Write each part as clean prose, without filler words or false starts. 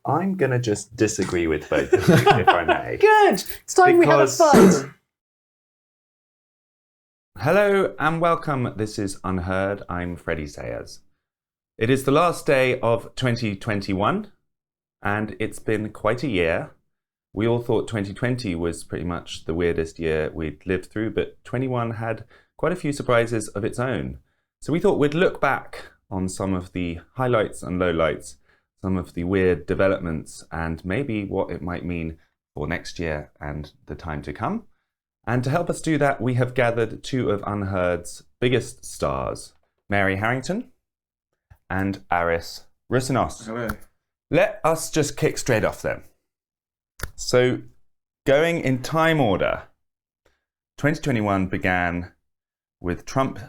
I'm going to just disagree with both of you, if I may. Good. It's time we have a fight. Hello and welcome. This is UnHerd. I'm Freddie Sayers. It is the last day of 2021 and it's been quite a year. We all thought 2020 was pretty much the weirdest year we'd lived through, but 21 had quite a few surprises of its own. So we thought we'd look back on some of the highlights and lowlights, some of the weird developments, and maybe what it might mean for next year and the time to come. And to help us do that, we have gathered two of UnHerd's biggest stars, Mary Harrington and Aris Roussinos. Hello. Let us just kick straight off then. So, going in time order, 2021 began with Trump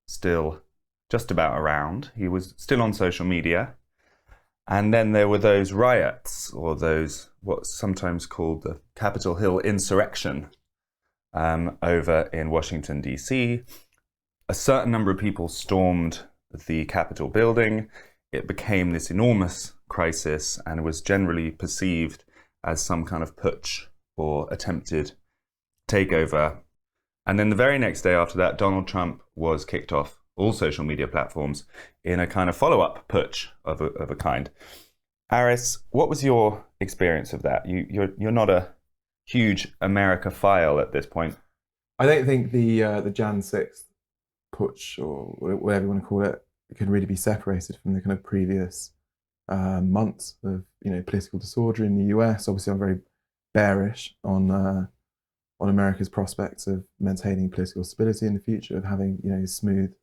still just about around. He was still on social media. And then there were those riots, or those what's sometimes called the Capitol Hill Insurrection, over in Washington, D.C. A certain number of people stormed the Capitol building. It became this enormous crisis and was generally perceived as some kind of putsch or attempted takeover. And then the very next day after that, Donald Trump was kicked off all social media platforms in a kind of follow-up putsch of a kind. Aris, what was your experience of that? You're not a huge America-phile at this point. I don't think the Jan 6th putsch, or whatever you want to call it, can really be separated from the kind of previous months of political disorder in the US. Obviously, I'm very bearish on America's prospects of maintaining political stability in the future, of having smooth,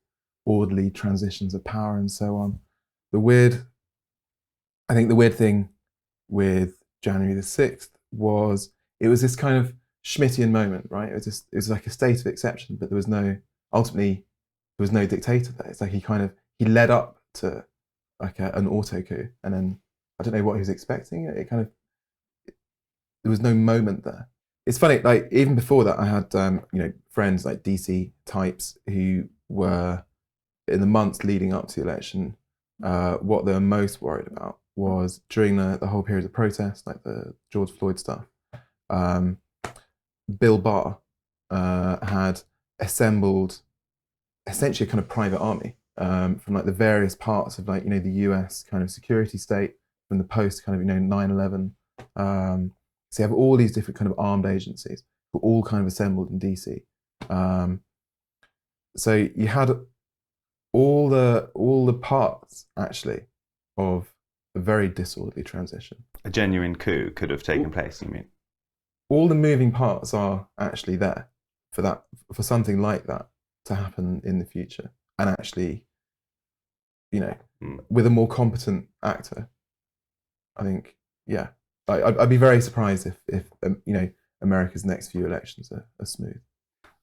orderly transitions of power and so on. I think the weird thing with January the 6th was it was this kind of Schmittian moment, right? It was like a state of exception, but ultimately there was no dictator there. It's like he led up to like an auto coup, and then I don't know what he was expecting. There was no moment there. It's funny, like even before that, I had friends like DC types who were in the months leading up to the election. What they were most worried about was during the whole period of protest, like the George Floyd stuff. Bill Barr had assembled essentially a kind of private army from like the various parts of the US kind of security state, from the post kind of 9/11. So you have all these different kind of armed agencies who were all kind of assembled in DC. So you had all the parts actually of a very disorderly transition. A genuine coup could have taken place, you mean? All the moving parts are actually there for something like that to happen in the future, and actually, with a more competent actor, I think, yeah, I'd be very surprised if America's next few elections are smooth.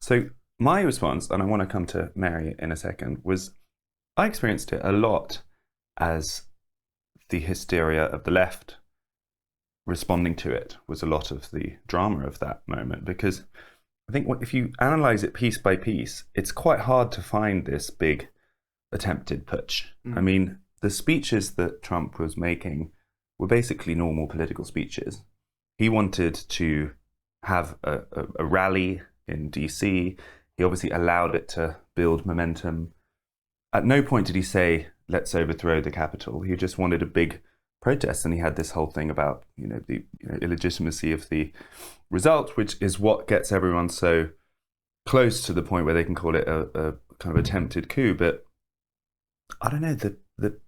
So my response, and I want to come to Mary in a second, was I experienced it a lot as the hysteria of the left. Responding to it was a lot of the drama of that moment, because I think if you analyze it piece by piece, it's quite hard to find this big attempted putsch. I mean, the speeches that Trump was making were basically normal political speeches. He wanted to have a rally in DC. He obviously allowed it to build momentum. At no point did he say, let's overthrow the Capitol. He just wanted a big protest, and he had this whole thing about the illegitimacy of the result, which is what gets everyone so close to the point where they can call it a kind of attempted coup. But I don't know,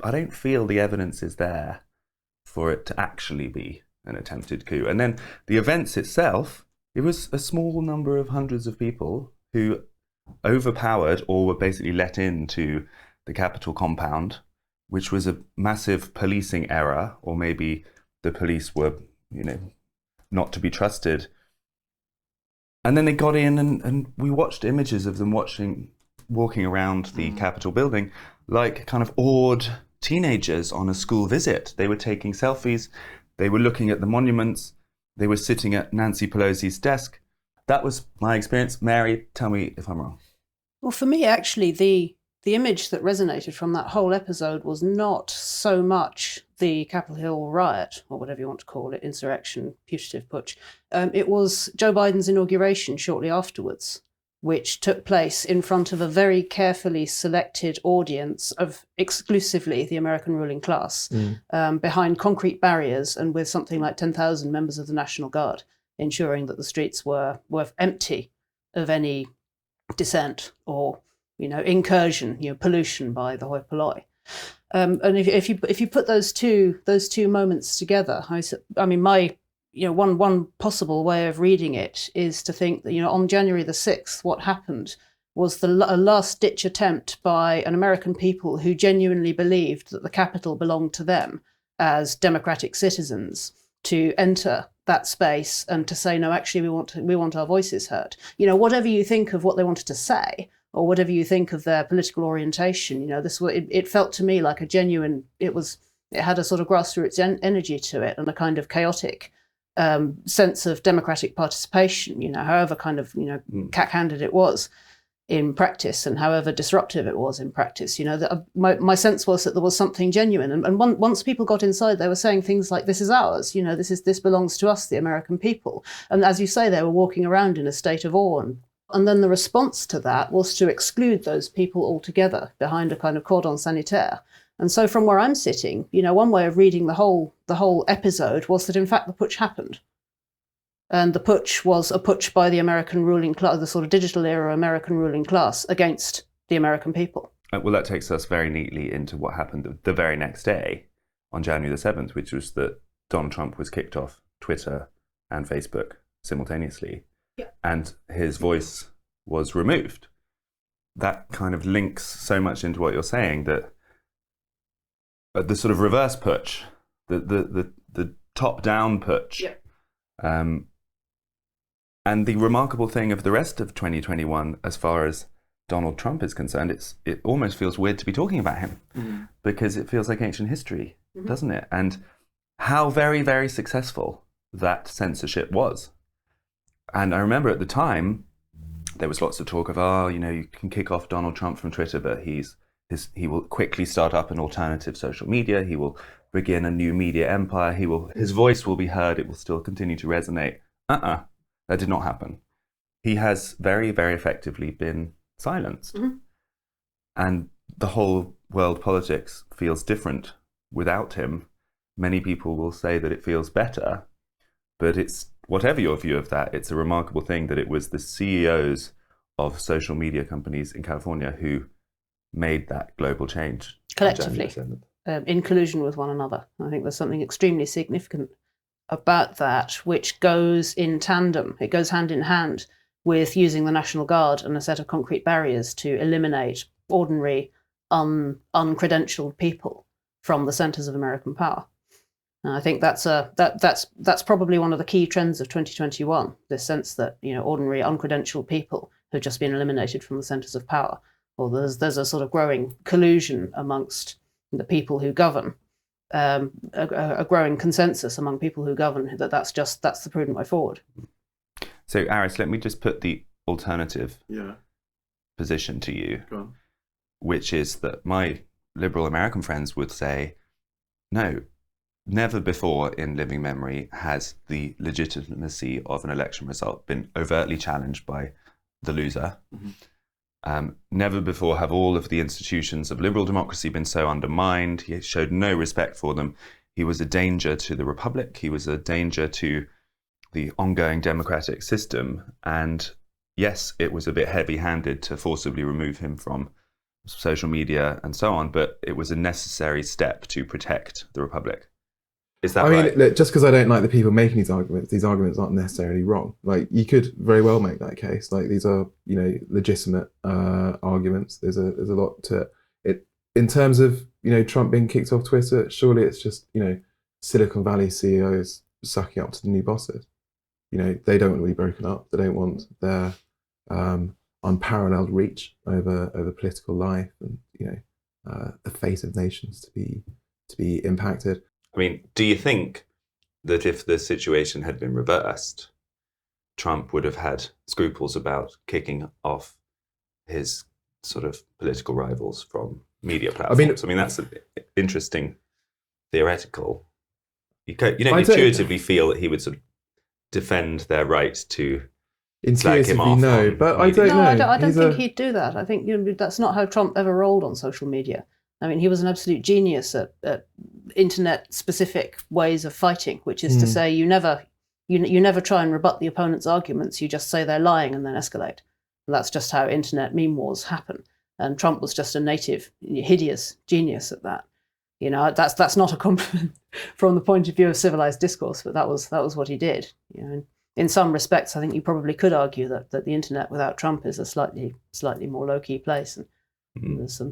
I don't feel the evidence is there for it to actually be an attempted coup. And then the events itself, it was a small number of hundreds of people who overpowered or were basically let into the Capitol compound, which was a massive policing error, or maybe the police were, not to be trusted. And then they got in, and we watched images of them walking around the Capitol building like kind of awed teenagers on a school visit. They were taking selfies, they were looking at the monuments, they were sitting at Nancy Pelosi's desk. That was my experience. Mary, tell me if I'm wrong. Well, for me, actually, the the image that resonated from that whole episode was not so much the Capitol Hill riot, or whatever you want to call it, insurrection, putative putsch. It was Joe Biden's inauguration shortly afterwards, which took place in front of a very carefully selected audience of exclusively the American ruling class, behind concrete barriers and with something like 10,000 members of the National Guard, ensuring that the streets were empty of any dissent or incursion, pollution by the hoi polloi. And if you put those two moments together, I mean, my one possible way of reading it is to think that on January the 6th, what happened was a last-ditch attempt by an American people who genuinely believed that the Capitol belonged to them as democratic citizens to enter that space and to say, no, actually, we want our voices heard. Whatever you think of what they wanted to say, or whatever you think of their political orientation, it felt to me like a genuine. It had a sort of grassroots energy to it and a kind of chaotic sense of democratic participation. However kind of cack-handed it was in practice, and however disruptive it was in practice. My sense was that there was something genuine, and once people got inside, they were saying things like, "This is ours. This belongs to us, the American people." And as you say, they were walking around in a state of awe. And then the response to that was to exclude those people altogether behind a kind of cordon sanitaire. And so from where I'm sitting, one way of reading the whole episode was that in fact the putsch happened. And the putsch was a putsch by the American ruling class, the sort of digital era American ruling class against the American people. Well, that takes us very neatly into what happened the very next day on January the 7th, which was that Donald Trump was kicked off Twitter and Facebook simultaneously. Yeah. And his voice was removed. That kind of links so much into what you're saying, that the sort of reverse putsch, the top-down putsch. Yeah. And the remarkable thing of the rest of 2021, as far as Donald Trump is concerned, it almost feels weird to be talking about him, because it feels like ancient history, doesn't it? And how very, very successful that censorship was. And I remember at the time, there was lots of talk of, you can kick off Donald Trump from Twitter, but he will quickly start up an alternative social media. He will begin a new media empire. His voice will be heard. It will still continue to resonate. That did not happen. He has very, very effectively been silenced. And the whole world politics feels different without him. Many people will say that it feels better, but it's, whatever your view of that, it's a remarkable thing that it was the CEOs of social media companies in California who made that global change. Collectively, in collusion with one another. I think there's something extremely significant about that, which goes in tandem. It goes hand in hand with using the National Guard and a set of concrete barriers to eliminate ordinary, uncredentialed people from the centres of American power. And I think that's probably one of the key trends of 2021. This sense that ordinary, uncredentialed people have just been eliminated from the centres of power, or there's a sort of growing collusion amongst the people who govern, a growing consensus among people who govern that's the prudent way forward. So, Aris, let me just put the alternative position to you, which is that my liberal American friends would say, no, never before in living memory has the legitimacy of an election result been overtly challenged by the loser. Never before have all of the institutions of liberal democracy been so undermined. He showed no respect for them. He was a danger to the republic. He was a danger to the ongoing democratic system. And yes, it was a bit heavy-handed to forcibly remove him from social media and so on, but it was a necessary step to protect the republic. Is that right? I mean, look, just because I don't like the people making these arguments aren't necessarily wrong. Like, you could very well make that case. Like, these are, legitimate arguments. There's a lot to it. In terms of, Trump being kicked off Twitter, surely it's just, Silicon Valley CEOs sucking up to the new bosses. They don't want to be broken up. They don't want their unparalleled reach over political life and, the fate of nations to be impacted. I mean, do you think that if the situation had been reversed, Trump would have had scruples about kicking off his sort of political rivals from media platforms. I mean that's an interesting theoretical. You don't intuitively feel that he would sort of defend their right to slag him off. No, but I don't know. I don't think he'd do that. I think that's not how Trump ever rolled on social media. I mean, he was an absolute genius at internet-specific ways of fighting, which is to say you never try and rebut the opponent's arguments. You just say they're lying and then escalate. And that's just how internet meme wars happen. And Trump was just a native, hideous genius at that. That's not a compliment from the point of view of civilized discourse, but that was what he did. In some respects, I think you probably could argue that the internet without Trump is a slightly more low-key place, and there's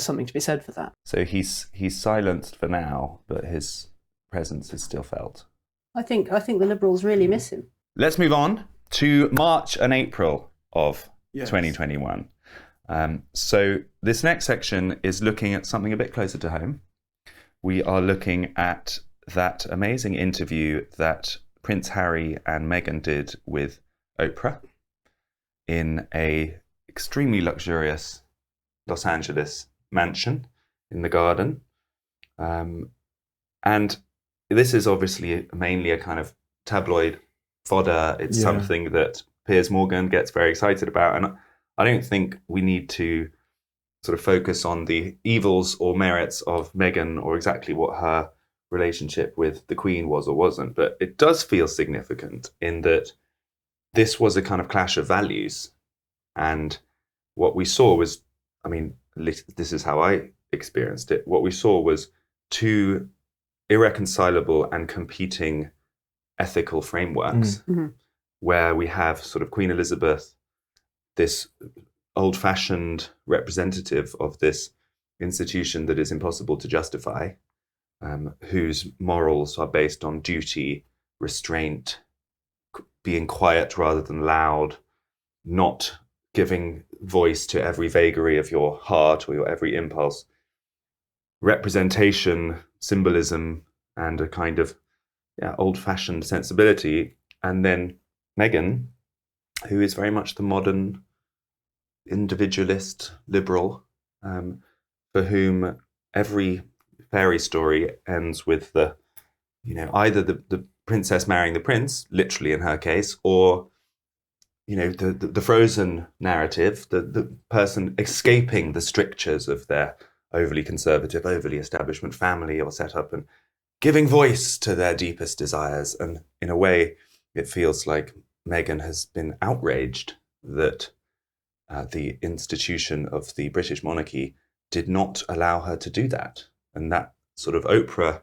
something to be said for that. So he's silenced for now, but his presence is still felt. I think the Liberals really miss him. Let's move on to March and April of 2021. So this next section is looking at something a bit closer to home. We are looking at that amazing interview that Prince Harry and Meghan did with Oprah in a extremely luxurious Los Angeles mansion in the garden. And this is obviously mainly a kind of tabloid fodder. It's something that Piers Morgan gets very excited about. And I don't think we need to sort of focus on the evils or merits of Meghan or exactly what her relationship with the Queen was or wasn't. But it does feel significant in that this was a kind of clash of values. And what we saw was, I mean, this is how I experienced it. What we saw was two irreconcilable and competing ethical frameworks where we have sort of Queen Elizabeth, this old-fashioned representative of this institution that is impossible to justify, whose morals are based on duty, restraint, being quiet rather than loud, not giving voice to every vagary of your heart or your every impulse, representation, symbolism, and a kind of old-fashioned sensibility. And then Meghan, who is very much the modern individualist liberal, for whom every fairy story ends with either the princess marrying the prince, literally in her case, or the Frozen narrative, the person escaping the strictures of their overly conservative, overly establishment family or setup and giving voice to their deepest desires. And in a way, it feels like Meghan has been outraged that the institution of the British monarchy did not allow her to do that. And that sort of Oprah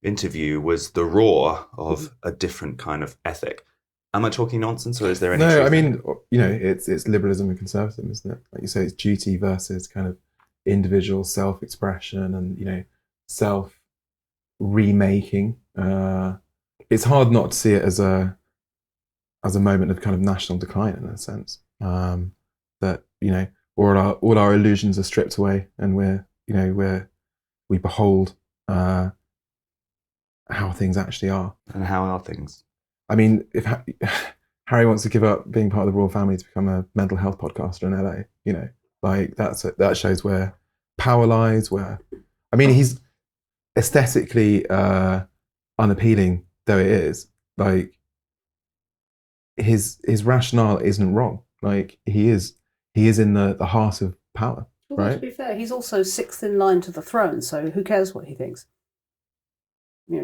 interview was the roar of a different kind of ethic. Am I talking nonsense, or is there any truth? No, I mean, it's liberalism and conservatism, isn't it? Like you say, it's duty versus kind of individual self-expression and, self-remaking. It's hard not to see it as a moment of kind of national decline in a sense. That, all our illusions are stripped away, and we behold how things actually are. And how are things? I mean, if Harry wants to give up being part of the royal family to become a mental health podcaster in LA, that shows where power lies. He's aesthetically unappealing though it is. Like his rationale isn't wrong. Like he is in the heart of power. Well, right? To be fair, he's also sixth in line to the throne, so who cares what he thinks?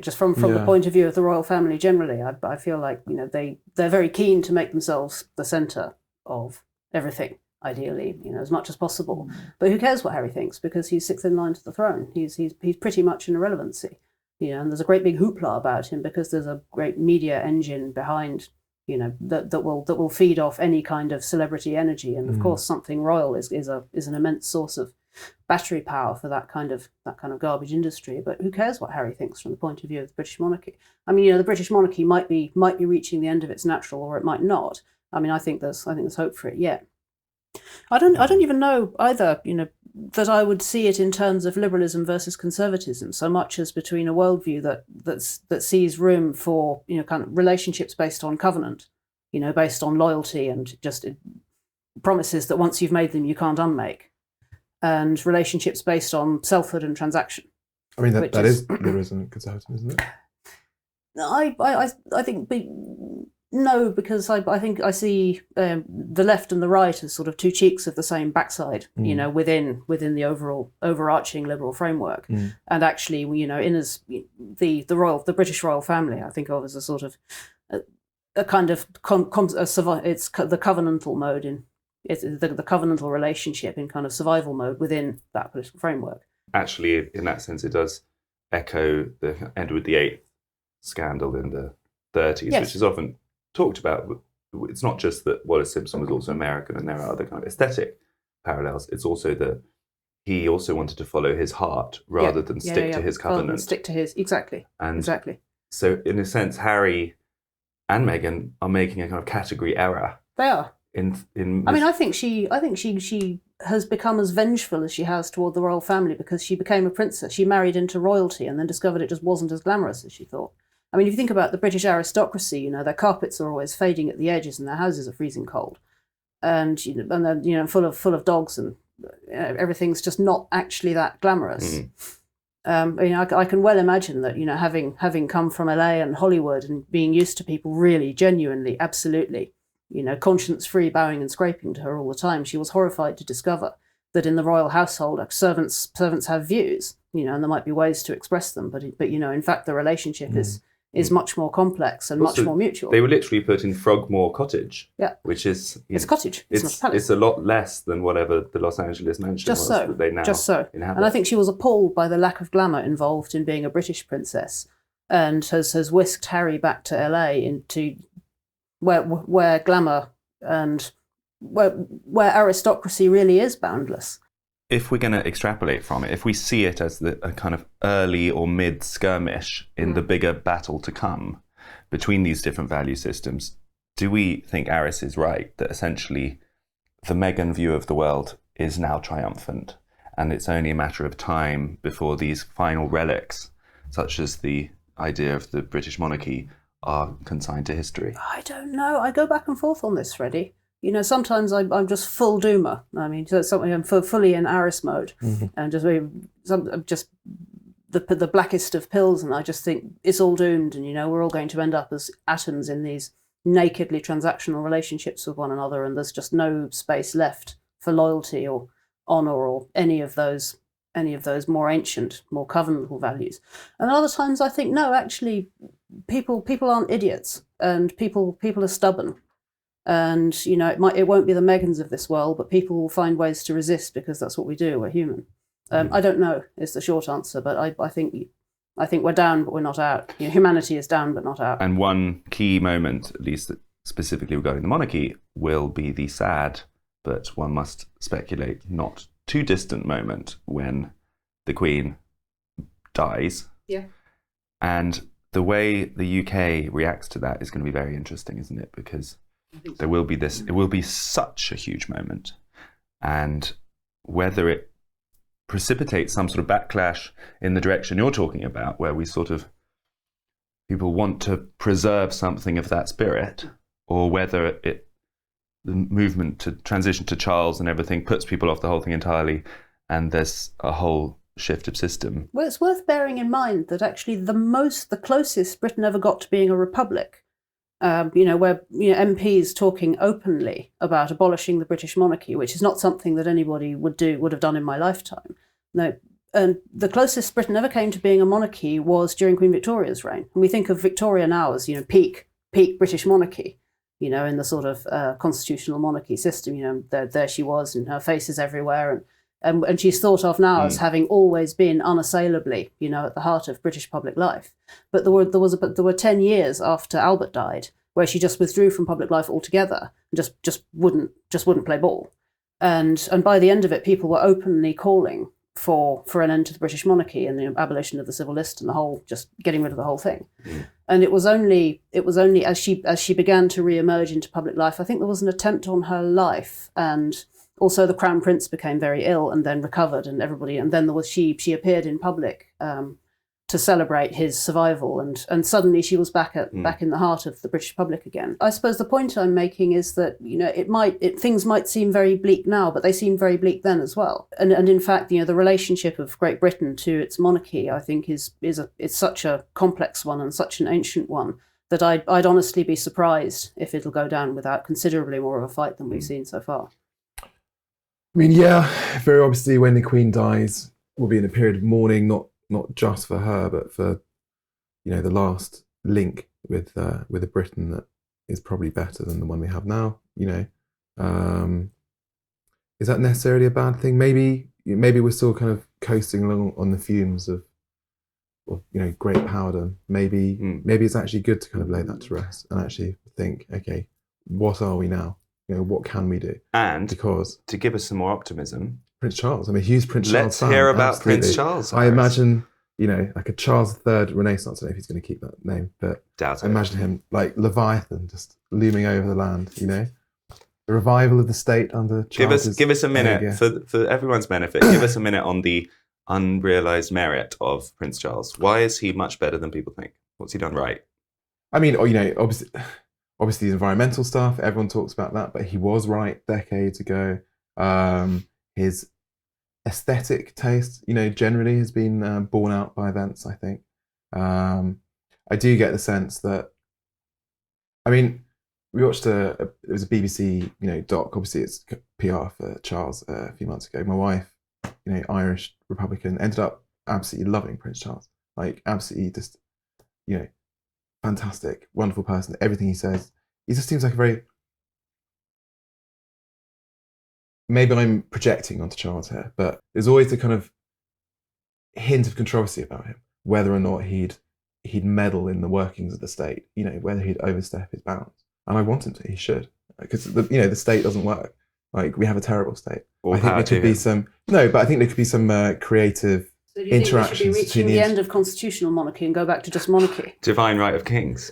Just from the point of view of the royal family generally, I feel like they're very keen to make themselves the centre of everything, ideally, as much as possible. But who cares what Harry thinks, because he's sixth in line to the throne. He's pretty much an irrelevancy, and there's a great big hoopla about him because there's a great media engine behind, that will feed off any kind of celebrity energy, and of course something royal is an immense source of battery power for that kind of garbage industry. But who cares what Harry thinks from the point of view of the British monarchy? I mean, the British monarchy might be reaching the end of its natural, or it might not. I mean, I think there's hope for it yet. I don't even know either, that I would see it in terms of liberalism versus conservatism so much as between a worldview that sees room for kind of relationships based on covenant, based on loyalty and just promises that once you've made them, you can't unmake, and relationships based on selfhood and transaction. I mean, that is the resident conservative, isn't it? I think no, because I think I see the left and the right as sort of two cheeks of the same backside, you know, within the overall overarching liberal framework. And actually, you know, in as the British royal family, I think of as a sort of a kind of it's the covenantal mode it's the covenantal relationship in kind of survival mode within that political framework. Actually, in that sense, it does echo the Edward VIII scandal in the 30s, Yes. which is often talked about. It's not just that Wallace Simpson was also American and there are other kind of aesthetic parallels. It's also that he also wanted to follow his heart rather than stick to his covenant. Stick to his, exactly. Exactly. So in a sense, Harry and Meghan are making a kind of category error. They are. I mean, I think she has become as vengeful as she has toward the royal family because she became a princess. She married into royalty and then discovered it just wasn't as glamorous as she thought. I mean, if you think about the British aristocracy, you know, their carpets are always fading at the edges and their houses are freezing cold, and they're, you know, full of dogs, and everything's just not actually that glamorous. You know, I can well imagine that, you know, having come from LA and Hollywood and being used to people really genuinely, absolutely, you know, conscience-free bowing and scraping to her all the time, she was horrified to discover that in the royal household, like, servants have views, you know, and there might be ways to express them, but you know, in fact, the relationship is much more complex and also, much more mutual. They were literally put in Frogmore Cottage, which is it's a cottage. It's not a palace. It's a lot less than whatever the Los Angeles mansion was that they now inhabit. And I think she was appalled by the lack of glamour involved in being a British princess, and has whisked Harry back to LA into where glamour and where aristocracy really is boundless. If we're going to extrapolate from it, if we see it as a kind of early or mid skirmish in the bigger battle to come between these different value systems, do we think Aris is right that essentially the Meghan view of the world is now triumphant, and it's only a matter of time before these final relics, such as the idea of the British monarchy, are consigned to history? I don't know. I go back and forth on this, Freddie. You know, sometimes I'm just full doomer. I mean, something I'm fully in Aris mode, and just the blackest of pills, and I just think it's all doomed, and you know, we're all going to end up as atoms in these nakedly transactional relationships with one another, and there's just no space left for loyalty or honour or any of those more ancient, more covenantal values. And other times I think, no, actually, people aren't idiots, and people are stubborn. And, you know, it won't be the Meghans of this world, but people will find ways to resist because that's what we do. We're human. I don't know is the short answer, but I think we're down, but we're not out. You know, humanity is down, but not out. And one key moment, at least specifically regarding the monarchy, will be the sad, but one must speculate, not too distant moment when the Queen dies. Yeah. And the way the UK reacts to that is going to be very interesting, isn't it? Because there will be it will be such a huge moment, and whether it precipitates some sort of backlash in the direction you're talking about, where we sort of people want to preserve something of that spirit, or whether the movement to transition to Charles and everything puts people off the whole thing entirely, and there's a whole shift of system. Well, it's worth bearing in mind that actually the closest Britain ever got to being a republic, you know, where, you know, MPs talking openly about abolishing the British monarchy, which is not something that anybody would have done in my lifetime. No, and the closest Britain ever came to being a monarchy was during Queen Victoria's reign. And we think of Victoria now as, you know, peak British monarchy, you know, in the sort of constitutional monarchy system. You know, there she was, and her face is everywhere, and she's thought of now as having always been unassailably, you know, at the heart of British public life. But there were 10 years after Albert died where she just withdrew from public life altogether and just wouldn't play ball. And by the end of it, people were openly calling for an end to the British monarchy and the abolition of the civil list and the whole, just getting rid of the whole thing. And it was only as she began to re-emerge into public life, I think there was an attempt on her life, and also the Crown Prince became very ill and then recovered, and then there was she appeared in public to celebrate his survival, and suddenly she was back in the heart of the British public again. I suppose the point I'm making is that, you know, things might seem very bleak now, but they seemed very bleak then as well. And in fact, you know, the relationship of Great Britain to its monarchy, I think, is such a complex one and such an ancient one that I'd honestly be surprised if it'll go down without considerably more of a fight than we've seen so far. I mean, yeah, very obviously when the Queen dies, we'll be in a period of mourning, not just for her, but for, you know, the last link with a Britain that is probably better than the one we have now. You know, is that necessarily a bad thing? Maybe we're still kind of coasting along on the fumes of you know, great powder. Maybe it's actually good to kind of lay that to rest and actually think, okay, what are we now? You know, what can we do? And because to give us some more optimism, Prince Charles. I'm a huge Prince Charles fan. Let's hear about absolutely. Prince Charles. I imagine, you know, like a Charles III Renaissance. I don't know if he's going to keep that name, but Doubt it. I imagine him like Leviathan just looming over the land, you know. The revival of the state under Charles. Give us a minute for everyone's benefit. Give us a minute on the unrealized merit of Prince Charles. Why is he much better than people think? What's he done right? I mean, you know, obviously the environmental stuff, everyone talks about that, but he was right decades ago. His aesthetic taste, you know, generally has been borne out by events, I think. I do get the sense that, I mean, we watched it was a BBC, you know, doc. Obviously, it's PR for Charles a few months ago. My wife, you know, Irish Republican, ended up absolutely loving Prince Charles. Like, absolutely just, you know, fantastic, wonderful person. Everything he says, he just seems like a very... Maybe I'm projecting onto Charles here, but there's always the kind of hint of controversy about him, whether or not he'd meddle in the workings of the state, you know, whether he'd overstep his bounds. And I want him to. He should, because you know, the state doesn't work. Like, we have a terrible state. I think there could be some but I think there could be some creative interactions. So do you think we should be reaching the end of constitutional monarchy and go back to just monarchy? Divine right of kings.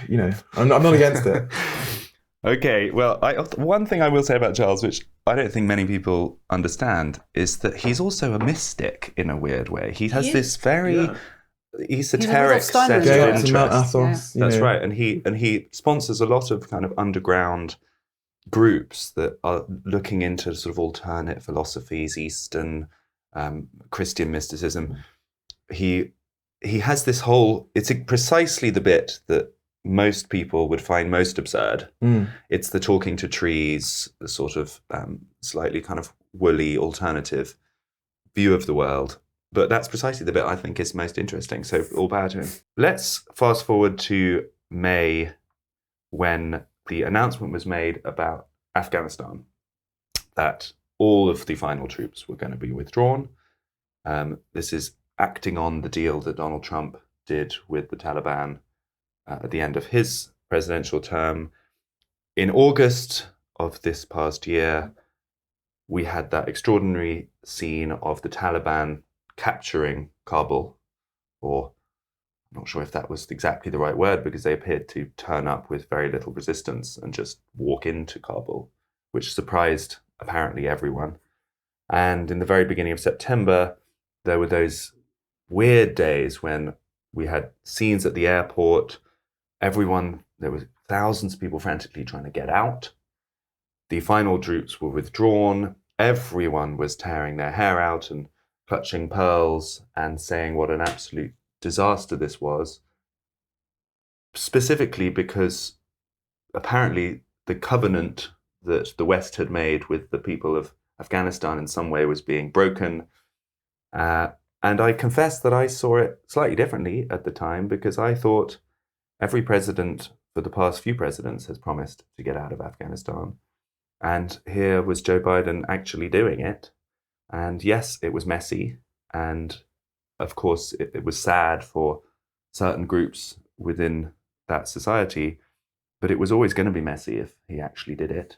You know, I'm not against it. Okay, well, one thing I will say about Charles, which I don't think many people understand, is that he's also a mystic in a weird way. He has this very esoteric set of interests. That's right, and he sponsors a lot of kind of underground groups that are looking into sort of alternate philosophies, Eastern, Christian mysticism. He has this whole. It's precisely the bit that most people would find most absurd. It's the talking to trees, the sort of slightly kind of woolly alternative view of the world. But that's precisely the bit I think is most interesting. So all power to him. Let's fast forward to May, when the announcement was made about Afghanistan, that all of the final troops were going to be withdrawn. This is acting on the deal that Donald Trump did with the Taliban at the end of his presidential term. In August of this past year, we had that extraordinary scene of the Taliban capturing Kabul, or I'm not sure if that was exactly the right word, because they appeared to turn up with very little resistance and just walk into Kabul, which surprised apparently everyone. And in the very beginning of September, there were those weird days when we had scenes at the airport. There were thousands of people frantically trying to get out. The final troops were withdrawn. Everyone was tearing their hair out and clutching pearls and saying what an absolute disaster this was, specifically because apparently the covenant that the West had made with the people of Afghanistan in some way was being broken. And I confess that I saw it slightly differently at the time, because I thought every president for the past few presidents has promised to get out of Afghanistan. And here was Joe Biden actually doing it. And yes, it was messy. And of course, it was sad for certain groups within that society. But it was always going to be messy if he actually did it.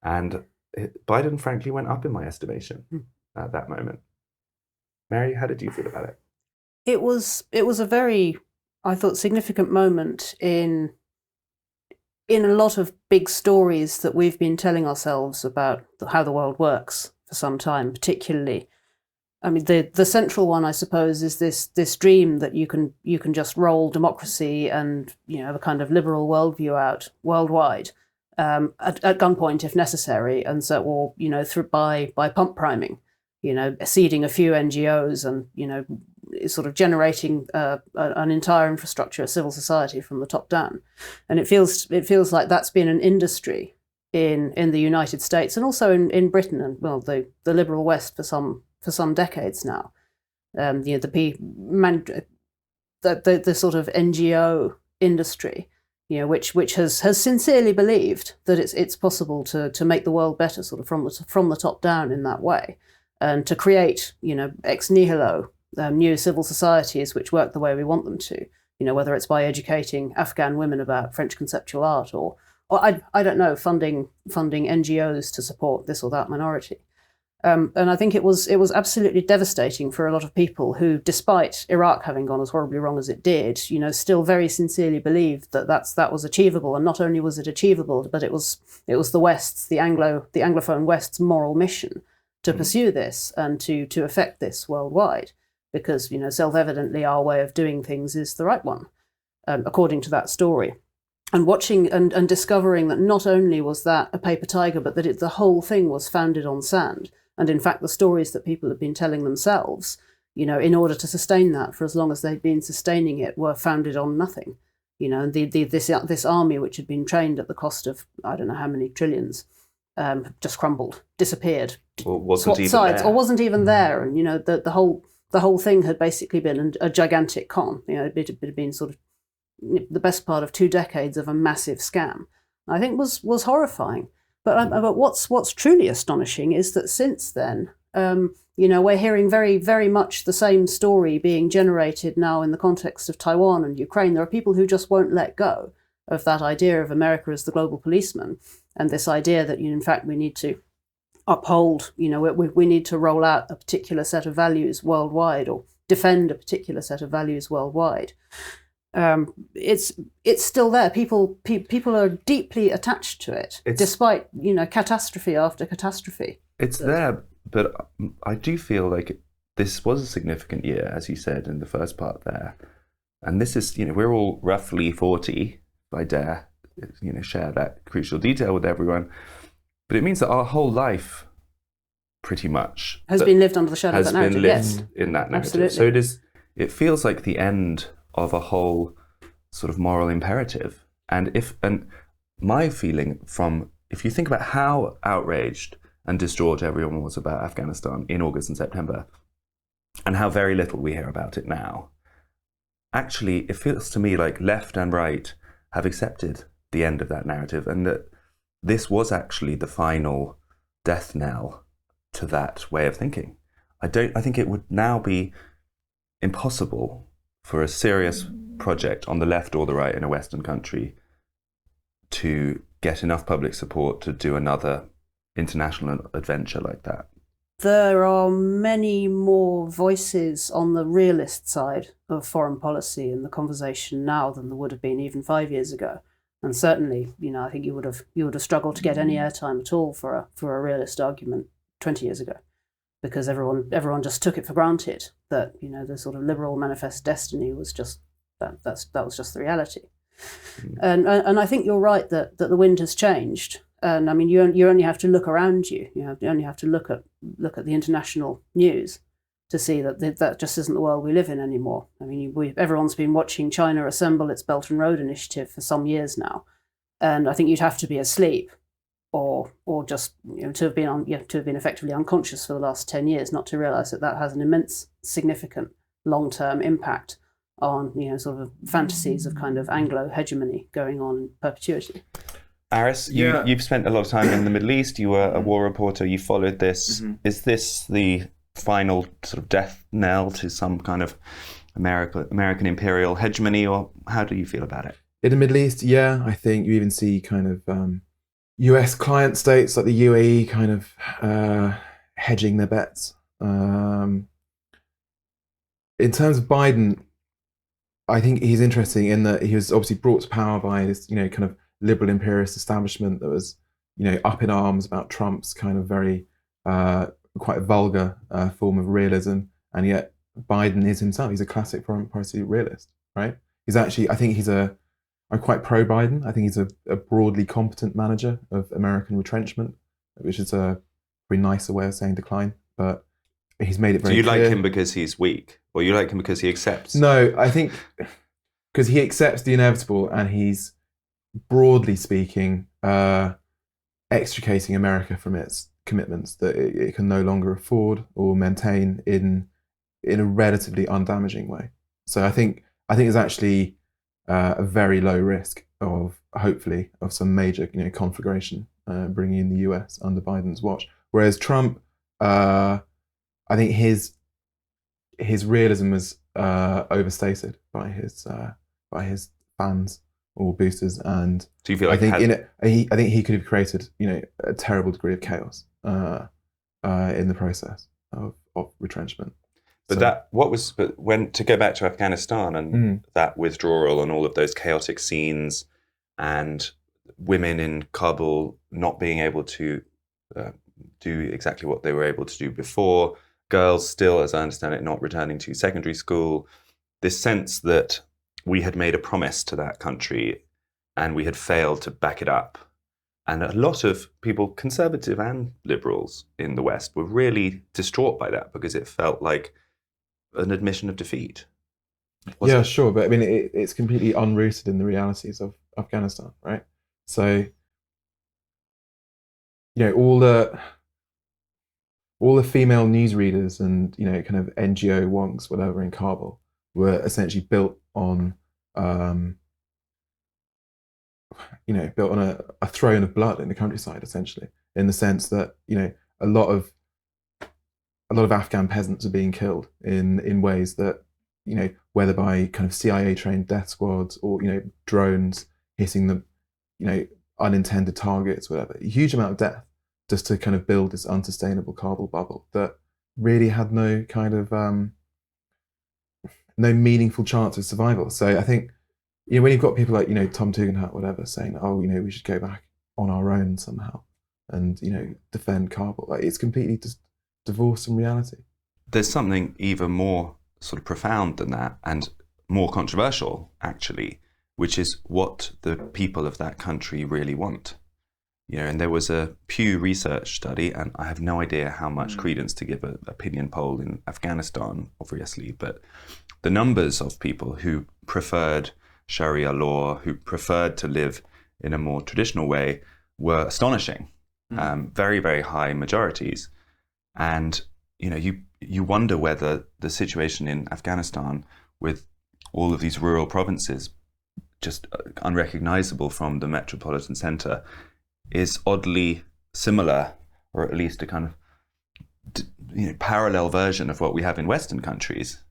And Biden, frankly, went up in my estimation at that moment. Mary, how did you feel about it? It was a very, I thought, significant moment in a lot of big stories that we've been telling ourselves about how the world works for some time, particularly I mean, the central one, I suppose, is this dream that you can just roll democracy and the kind of liberal worldview out worldwide at gunpoint if necessary, and so or through by pump priming, seeding a few NGOs and sort of generating an entire infrastructure of civil society from the top down, and it feels like that's been an industry in the United States and also in Britain and the liberal West for some decades now. The sort of NGO industry, which has sincerely believed that it's possible to make the world better, sort of from the top down in that way, and to create ex nihilo new civil societies which work the way we want them to. Whether it's by educating Afghan women about French conceptual art or I don't know, funding NGOs to support this or that minority. And I think it was absolutely devastating for a lot of people who, despite Iraq having gone as horribly wrong as it did, still very sincerely believed that was achievable. And not only was it achievable, but it was the West's, the Anglophone West's moral mission to pursue this and to affect this worldwide, because self-evidently our way of doing things is the right one, according to that story. And watching and discovering that not only was that a paper tiger, but that the whole thing was founded on sand. And in fact, the stories that people had been telling themselves, in order to sustain that for as long as they'd been sustaining it, were founded on nothing. And this army, which had been trained at the cost of I don't know how many trillions, just crumbled, disappeared, or wasn't even there. And the whole thing had basically been a gigantic con. It had been sort of the best part of 2 decades of a massive scam. I think was horrifying. But what's truly astonishing is that since then, we're hearing very, very much the same story being generated now in the context of Taiwan and Ukraine. There are people who just won't let go of that idea of America as the global policeman, and this idea that in fact we need to uphold, we need to roll out a particular set of values worldwide or defend a particular set of values worldwide. It's still there. People are deeply attached to it, despite catastrophe after catastrophe. It's there, but I do feel like this was a significant year, as you said in the first part there. And this is, we're all roughly 40, if I dare, share that crucial detail with everyone. But it means that our whole life, pretty much, has been lived under the shadow of that narrative. Has been lived in that narrative. Absolutely. So it feels like the end of a whole sort of moral imperative. And my feeling if you think about how outraged and distraught everyone was about Afghanistan in August and September, and how very little we hear about it now, actually it feels to me like left and right have accepted the end of that narrative, and that this was actually the final death knell to that way of thinking. I think it would now be impossible for a serious project on the left or the right in a Western country to get enough public support to do another international adventure like that. There are many more voices on the realist side of foreign policy in the conversation now than there would have been even 5 years ago. And certainly, I think you would have struggled to get any airtime at all for a realist argument 20 years ago, because everyone just took it for granted that the sort of liberal manifest destiny was just that was just the reality. And I think you're right that the wind has changed. And I mean, you only have to look around you. You only have to look at the international news to see that just isn't the world we live in anymore. I mean, everyone's been watching China assemble its Belt and Road Initiative for some years now, and I think you'd have to be asleep or just to have been effectively unconscious for the last 10 years not to realise that has an immense, significant long-term impact on sort of fantasies of kind of Anglo hegemony going on in perpetuity. Aris, you've spent a lot of time in the Middle East. You were a war reporter. You followed this. Mm-hmm. Is this the final sort of death knell to some kind of American imperial hegemony, or how do you feel about it? In the Middle East, yeah, I think you even see kind of US client states like the UAE kind of hedging their bets. In terms of Biden, I think he's interesting in that he was obviously brought to power by this, kind of liberal imperialist establishment that was, up in arms about Trump's kind of very quite a vulgar form of realism, and yet Biden is himself. He's a classic foreign policy realist, right? He's actually, I think I'm quite pro-Biden. I think he's a broadly competent manager of American retrenchment, which is a pretty nicer way of saying decline, but he's made it very clear. Do you like him because he's weak, or you like him because he accepts? No, I think because he accepts the inevitable, and he's, broadly speaking, extricating America from its commitments that it can no longer afford or maintain in a relatively undamaging way. So I think it's actually a very low risk of, hopefully, of some major conflagration bringing in the US under Biden's watch. Whereas Trump, I think his realism was overstated by his fans or boosters, and do you feel like I think he could have created a terrible degree of chaos in the process of retrenchment. But when to go back to Afghanistan and that withdrawal and all of those chaotic scenes, and women in Kabul not being able to do exactly what they were able to do before, girls still, as I understand it, not returning to secondary school, this sense that we had made a promise to that country and we had failed to back it up. And a lot of people, conservative and liberals in the West, were really distraught by that because it felt like an admission of defeat. Yeah, sure. But I mean, it's completely unrooted in the realities of Afghanistan, right? So, all the female newsreaders and, kind of NGO wonks, whatever, in Kabul were essentially built on, built on a throne of blood in the countryside, essentially, in the sense that, a lot of Afghan peasants are being killed in ways that, whether by kind of CIA trained death squads or, drones hitting the, unintended targets, whatever, a huge amount of death just to kind of build this unsustainable Kabul bubble that really had no kind of, no meaningful chance of survival. So I think, when you've got people like, Tom Tugendhat, whatever, saying, oh, we should go back on our own somehow and, defend Kabul, like, it's completely just divorced from reality. There's something even more sort of profound than that, and more controversial, actually, which is what the people of that country really want. And there was a Pew Research study, and I have no idea how much credence to give an opinion poll in Afghanistan, obviously, but the numbers of people who preferred Sharia law, who preferred to live in a more traditional way, were astonishing. Very, very high majorities. And, you wonder whether the situation in Afghanistan, with all of these rural provinces just unrecognizable from the metropolitan center, is oddly similar, or at least a kind of parallel version of what we have in Western countries,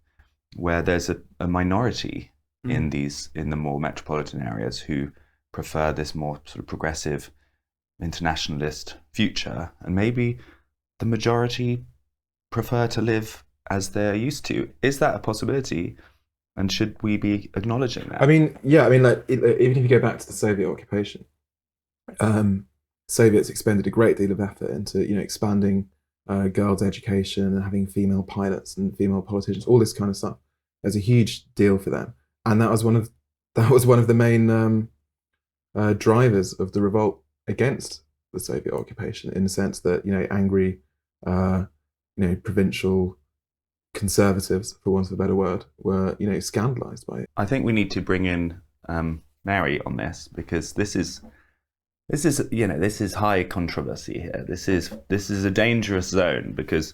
where there's a minority in the more metropolitan areas who prefer this more sort of progressive internationalist future, and maybe the majority prefer to live as they're used to. Is that a possibility? And should we be acknowledging that? I mean, yeah, like, even if you go back to the Soviet occupation, Soviets expended a great deal of effort into, expanding girls' education and having female pilots and female politicians, all this kind of stuff. It was a huge deal for them, and that was one of the main drivers of the revolt against the Soviet occupation, in the sense that angry, provincial conservatives, for want of a better word, were scandalized by it. I think we need to bring in Mary on this, because this is high controversy here. This is a dangerous zone, because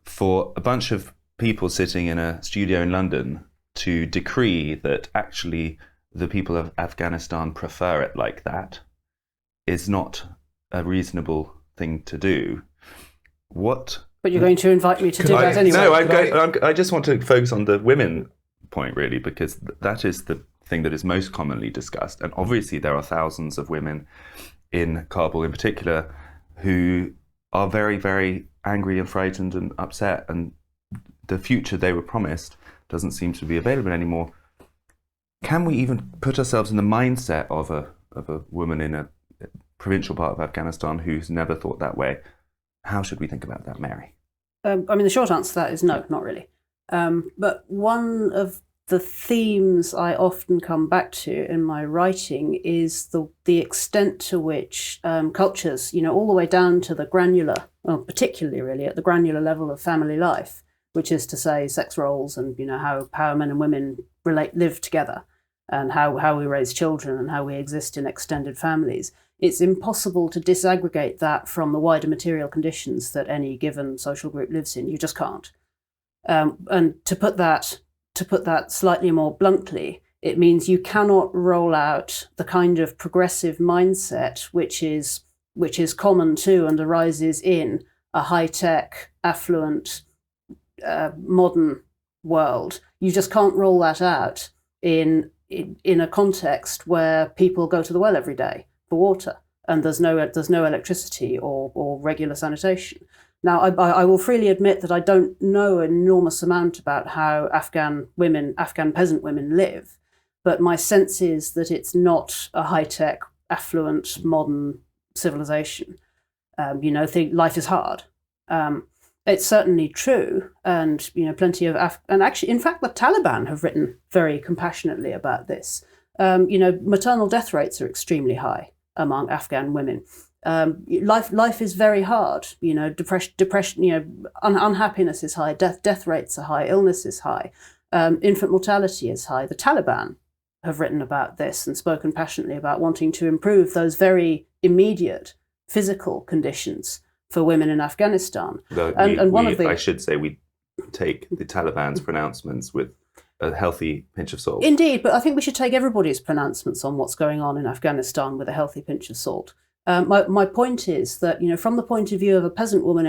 for a bunch of people sitting in a studio in London to decree that actually the people of Afghanistan prefer it like that is not a reasonable thing to do. But you're going to invite me to do that anyway. No, I just want to focus on the women point, really, because that is the thing that is most commonly discussed. And obviously there are thousands of women in Kabul in particular who are very, very angry and frightened and upset, and the future they were promised doesn't seem to be available anymore. Can we even put ourselves in the mindset of a woman in a provincial part of Afghanistan who's never thought that way? How should we think about that, Mary? I mean, the short answer to that is no, not really. But one of the themes I often come back to in my writing is the extent to which cultures, all the way down to the granular, well, particularly really at the granular level of family life, which is to say sex roles and how men and women live together, and how we raise children and how we exist in extended families. It's impossible to disaggregate that from the wider material conditions that any given social group lives in. You just can't. And to put that slightly more bluntly, it means you cannot roll out the kind of progressive mindset which is common to and arises in a high-tech, affluent, modern world. You just can't roll that out in a context where people go to the well every day for water and there's no electricity or regular sanitation. Now, I will freely admit that I don't know an enormous amount about how Afghan peasant women live, but my sense is that it's not a high-tech, affluent, modern civilization. Life is hard. It's certainly true, and plenty of and actually, in fact, the Taliban have written very compassionately about this. Maternal death rates are extremely high among Afghan women. Life is very hard. Depression. Unhappiness is high. Death rates are high. Illness is high. Infant mortality is high. The Taliban have written about this and spoken passionately about wanting to improve those very immediate physical conditions for women in Afghanistan. I should say we take the Taliban's pronouncements with a healthy pinch of salt. Indeed, but I think we should take everybody's pronouncements on what's going on in Afghanistan with a healthy pinch of salt. My point is that from the point of view of a peasant woman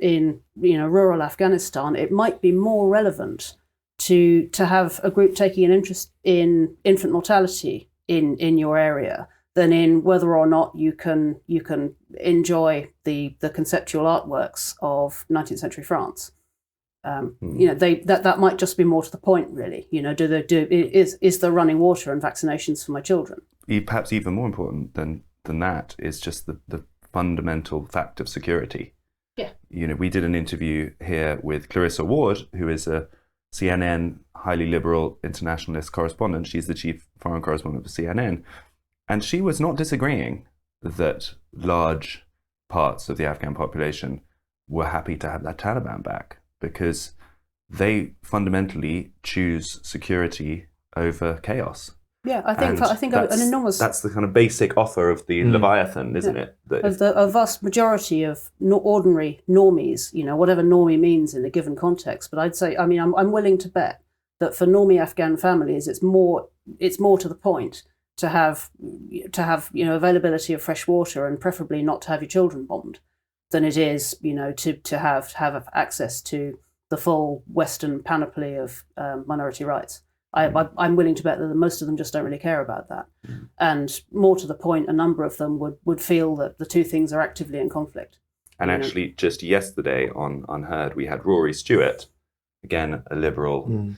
in rural Afghanistan, it might be more relevant to have a group taking an interest in infant mortality in your area than in whether or not you can enjoy the conceptual artworks of 19th century France. That might just be more to the point, really. Is there running water and vaccinations for my children? Perhaps even more important than that is just the fundamental fact of security. Yeah. We did an interview here with Clarissa Ward, who is a CNN highly liberal internationalist correspondent. She's the chief foreign correspondent for CNN. And she was not disagreeing that large parts of the Afghan population were happy to have that Taliban back because they fundamentally choose security over chaos. Yeah, I think an enormous... That's the kind of basic offer of the Leviathan, isn't it? A vast majority of ordinary normies, whatever normie means in a given context. But I'd say, I'm willing to bet that for normie Afghan families, it's more to the point to have availability of fresh water and preferably not to have your children bombed than it is to have access to the full Western panoply of minority rights. I'm willing to bet that most of them just don't really care about that. And more to the point, a number of them would feel that the two things are actively in conflict. And actually, just yesterday on UnHerd, we had Rory Stewart, again, a liberal.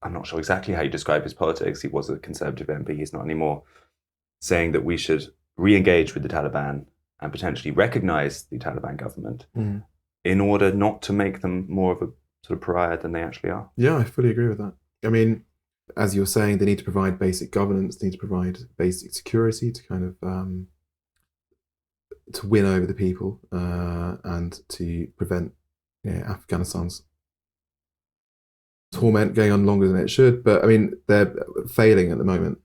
I'm not sure exactly how you describe his politics. He was a Conservative MP. He's not anymore. Saying that we should re-engage with the Taliban and potentially recognise the Taliban government in order not to make them more of a sort of pariah than they actually are. Yeah, I fully agree with that. I mean, as you're saying, they need to provide basic governance, they need to provide basic security to kind of to win over the people and to prevent Afghanistan's torment going on longer than it should. But I mean, they're failing at the moment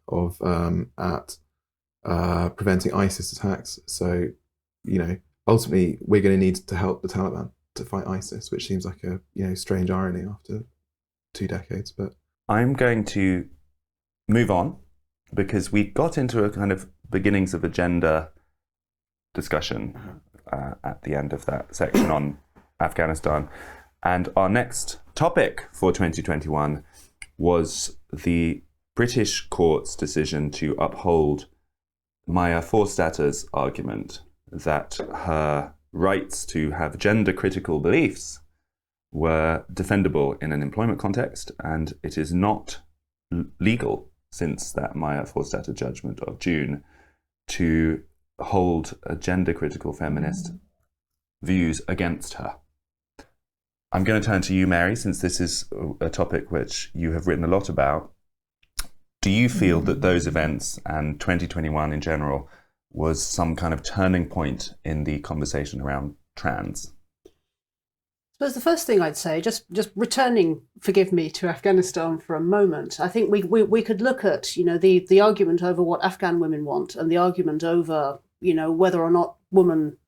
at preventing ISIS attacks. So, ultimately, we're going to need to help the Taliban to fight ISIS, which seems like a strange irony after 2 decades. But I'm going to move on because we got into a kind of beginnings of agenda discussion at the end of that section on Afghanistan. And our next topic for 2021 was the British court's decision to uphold Maya Forstater's argument that her rights to have gender-critical beliefs were defendable in an employment context, and it is not legal since that Maya Forstater judgment of June to hold a gender-critical feminist views against her. I'm going to turn to you, Mary, since this is a topic which you have written a lot about. Do you feel that those events and 2021 in general was some kind of turning point in the conversation around trans? I suppose the first thing I'd say, just returning, forgive me, to Afghanistan for a moment, I think we could look at, you know, the argument over what Afghan women want and the argument over, you know, whether or not woman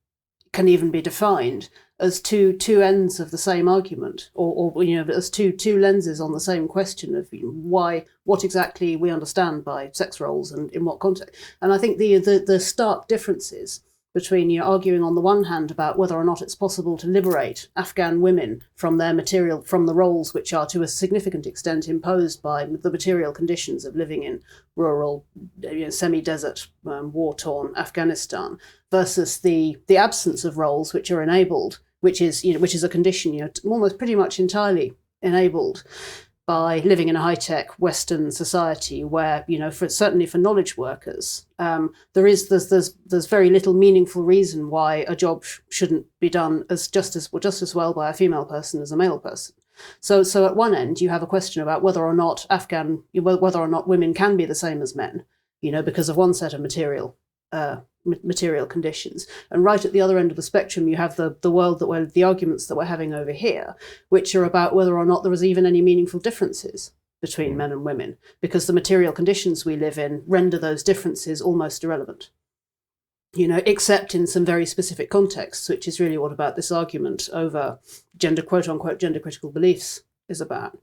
can even be defined as two ends of the same argument, or you know, as two lenses on the same question of what exactly we understand by sex roles and in what context. And I think the stark differences between, you know, arguing on the one hand about whether or not it's possible to liberate Afghan women from their material, from the roles which are to a significant extent imposed by the material conditions of living in rural, you know, semi-desert, war-torn Afghanistan, versus the absence of roles which are enabled, which is a condition, you know, almost pretty much entirely enabled by living in a high-tech Western society where, you know, certainly for knowledge workers, there's very little meaningful reason why a job shouldn't be done just as well by a female person as a male person. So at one end you have a question about whether or not women can be the same as men, you know, because of one set of material conditions. And right at the other end of the spectrum, you have the arguments that we're having over here, which are about whether or not there is even any meaningful differences between men and women, because the material conditions we live in render those differences almost irrelevant, you know, except in some very specific contexts, which is really what about this argument over gender, quote unquote, gender critical beliefs is about.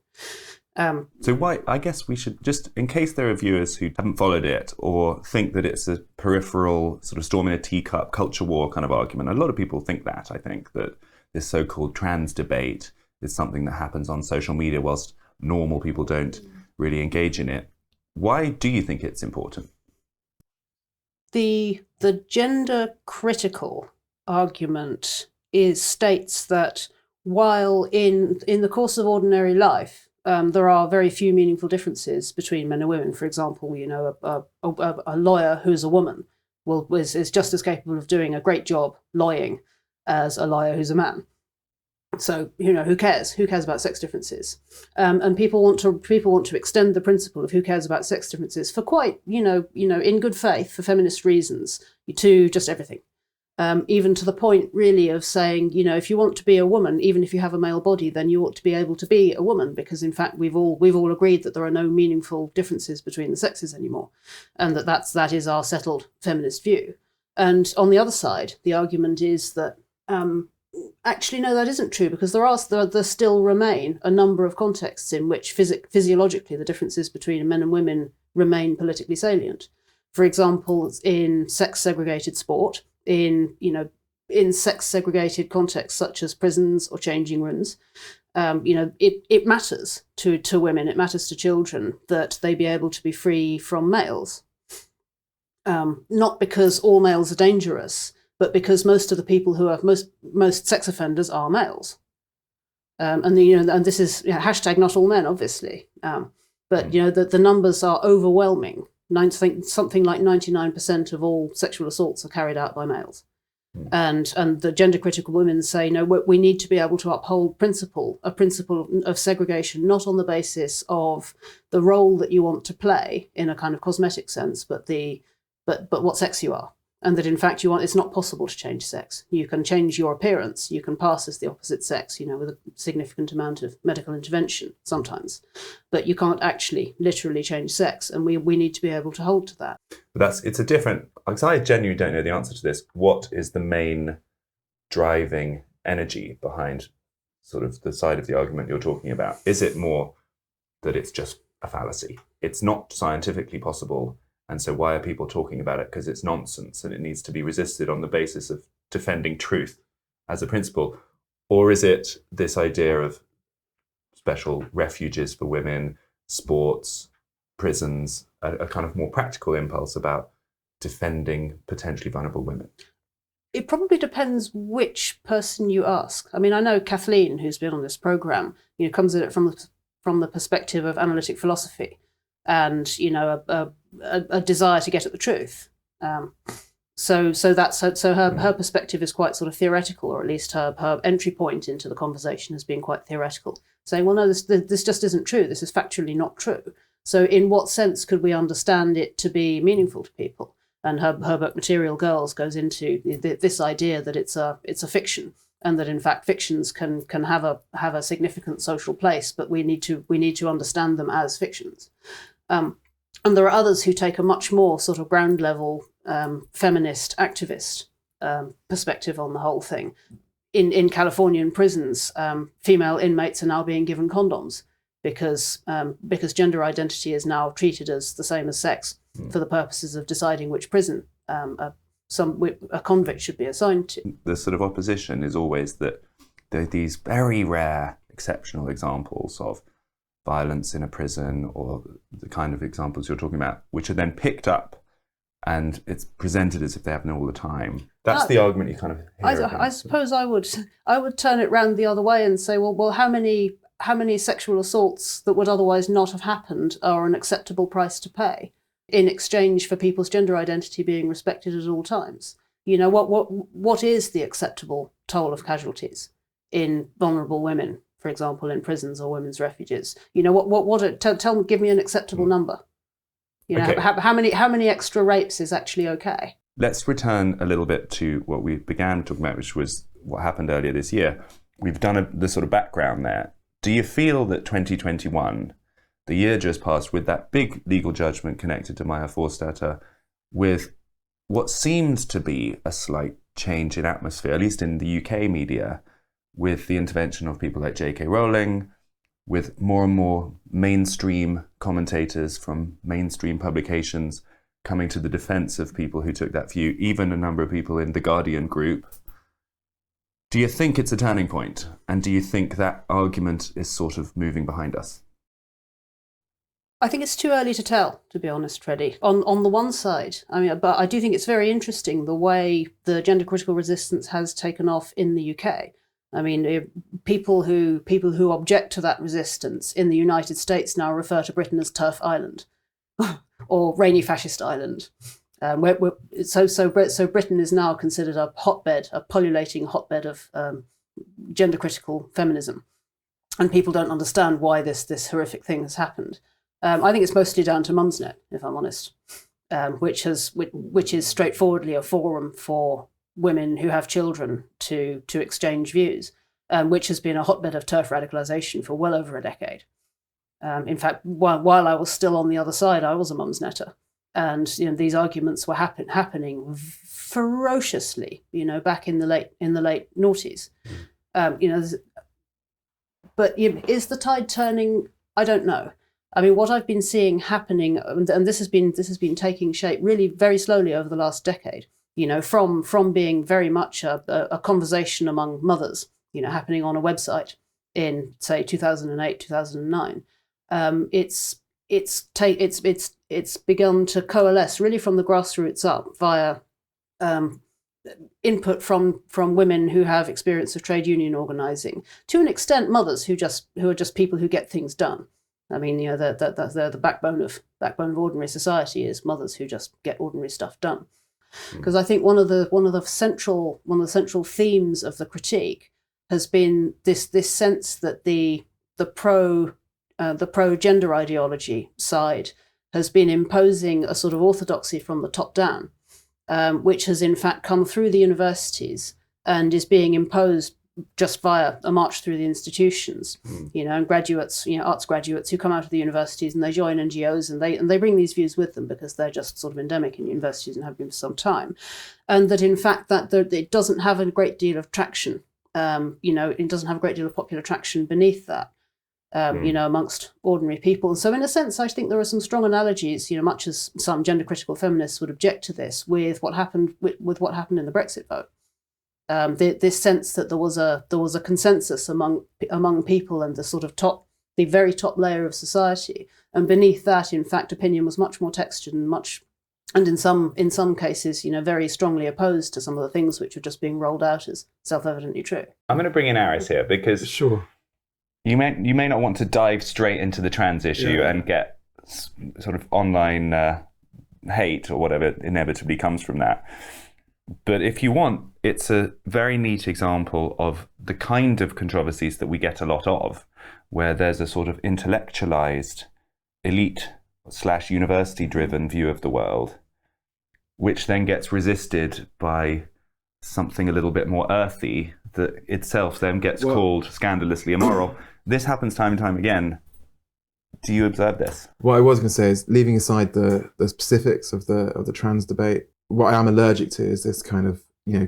So why, I guess we should, just in case there are viewers who haven't followed it or think that it's a peripheral sort of storm in a teacup culture war kind of argument. A lot of people think that, I think, that this so-called trans debate is something that happens on social media whilst normal people don't really engage in it. Why do you think it's important? The gender critical argument states that while in the course of ordinary life, there are very few meaningful differences between men and women. For example, you know, a lawyer who's a woman is just as capable of doing a great job lawyering as a lawyer who's a man. So, you know, who cares? Who cares about sex differences? And people want to extend the principle of who cares about sex differences for quite, you know, in good faith for feminist reasons to just everything. Even to the point, really, of saying, you know, if you want to be a woman, even if you have a male body, then you ought to be able to be a woman, because in fact we've all agreed that there are no meaningful differences between the sexes anymore, and that is our settled feminist view. And on the other side, the argument is that actually no, that isn't true, because there still remain a number of contexts in which physiologically the differences between men and women remain politically salient. For example, in sex segregated sport, in sex segregated contexts such as prisons or changing rooms, you know, it matters to women, it matters to children that they be able to be free from males. Not because all males are dangerous, but because most of the people who are most sex offenders are males. And this is, you know, hashtag not all men, obviously. But you know, the numbers are overwhelming. Something like 99% of all sexual assaults are carried out by males. And the gender critical women say, no, we need to be able to uphold a principle of segregation, not on the basis of the role that you want to play in a kind of cosmetic sense, but what sex you are. And that in fact it's not possible to change sex. You can change your appearance, you can pass as the opposite sex, you know, with a significant amount of medical intervention sometimes, but you can't actually literally change sex, and we need to be able to hold to that. But it's a different, because I genuinely don't know the answer to this. What is the main driving energy behind sort of the side of the argument you're talking about? Is it more that it's just a fallacy? It's not scientifically possible, and so why are people talking about it? Because it's nonsense and it needs to be resisted on the basis of defending truth as a principle? Or is it this idea of special refuges for women, sports, prisons, a kind of more practical impulse about defending potentially vulnerable women? It probably depends which person you ask. I mean, I know Kathleen, who's been on this programme, you know, comes at it from the perspective of analytic philosophy and, you know, a desire to get at the truth. So her perspective is quite sort of theoretical, or at least her entry point into the conversation has been quite theoretical, saying, well, no, this just isn't true. This is factually not true. So in what sense could we understand it to be meaningful to people? And her book Material Girls goes into this idea that it's a fiction, and that in fact fictions can have a significant social place, but we need to understand them as fictions. And there are others who take a much more sort of ground level feminist activist perspective on the whole thing. In Californian prisons, female inmates are now being given condoms because gender identity is now treated as the same as sex for the purposes of deciding which prison a convict should be assigned to. The sort of opposition is always that there are these very rare, exceptional examples of violence in a prison, or the kind of examples you're talking about, which are then picked up and it's presented as if they happen all the time. That's the argument you kind of hear. I suppose I would turn it round the other way and say, well, how many sexual assaults that would otherwise not have happened are an acceptable price to pay in exchange for people's gender identity being respected at all times? You know, what is the acceptable toll of casualties in vulnerable women, for example, in prisons or women's refuges? You know, give me an acceptable number. You know, okay. How many extra rapes is actually okay? Let's return a little bit to what we began talking about, which was what happened earlier this year. We've done the sort of background there. Do you feel that 2021, the year just passed, with that big legal judgment connected to Maya Forstater, with what seemed to be a slight change in atmosphere, at least in the UK media, with the intervention of people like J.K. Rowling, with more and more mainstream commentators from mainstream publications coming to the defense of people who took that view, even a number of people in the Guardian group? Do you think it's a turning point? And do you think that argument is sort of moving behind us? I think it's too early to tell, to be honest, Freddie. On the one side, but I do think it's very interesting the way the gender critical resistance has taken off in the UK. I mean, people who object to that resistance in the United States now refer to Britain as Turf Island or Rainy Fascist Island. So Britain is now considered a pullulating hotbed of gender critical feminism, and people don't understand why this horrific thing has happened. I think it's mostly down to Mumsnet, if I'm honest, which is straightforwardly a forum for women who have children to exchange views, which has been a hotbed of turf radicalisation for well over a decade. In fact, while I was still on the other side, I was a Mumsnetter, and you know, these arguments were happening ferociously, you know, back in the late noughties. You know, but is the tide turning? I don't know. I mean, what I've been seeing happening, and this has been taking shape really very slowly over the last decade. You know, from being very much a conversation among mothers, you know, happening on a website in say 2008, 2009. It's begun to coalesce really from the grassroots up via input from women who have experience of trade union organising, to an extent mothers who are just people who get things done. I mean, you know, the backbone of ordinary society is mothers who just get ordinary stuff done. Because I think one of the central themes of the critique has been this sense that the pro gender ideology side has been imposing a sort of orthodoxy from the top down, which has in fact come through the universities and is being imposed just via a march through the institutions. You know, and graduates, you know, arts graduates who come out of the universities and they join NGOs and they bring these views with them because they're just sort of endemic in universities and have been for some time, and that in fact that it doesn't have a great deal of traction. You know, it doesn't have a great deal of popular traction beneath that. You know, amongst ordinary people. And so in a sense, I think there are some strong analogies, you know, much as some gender critical feminists would object to this, with what happened with what happened in the Brexit vote. This sense that there was a consensus among people and the very top layer of society, and beneath that, in fact, opinion was much more textured and in some cases, you know, very strongly opposed to some of the things which were just being rolled out as self-evidently true. I'm going to bring in Aris here because sure. You may not want to dive straight into the trans issue and get sort of online hate or whatever inevitably comes from that. But if you want, it's a very neat example of the kind of controversies that we get a lot of, where there's a sort of intellectualized, elite/university-driven view of the world, which then gets resisted by something a little bit more earthy that itself then gets called scandalously immoral. This happens time and time again. Do you observe this? What I was going to say is, leaving aside the specifics of the trans debate, what I am allergic to is this kind of,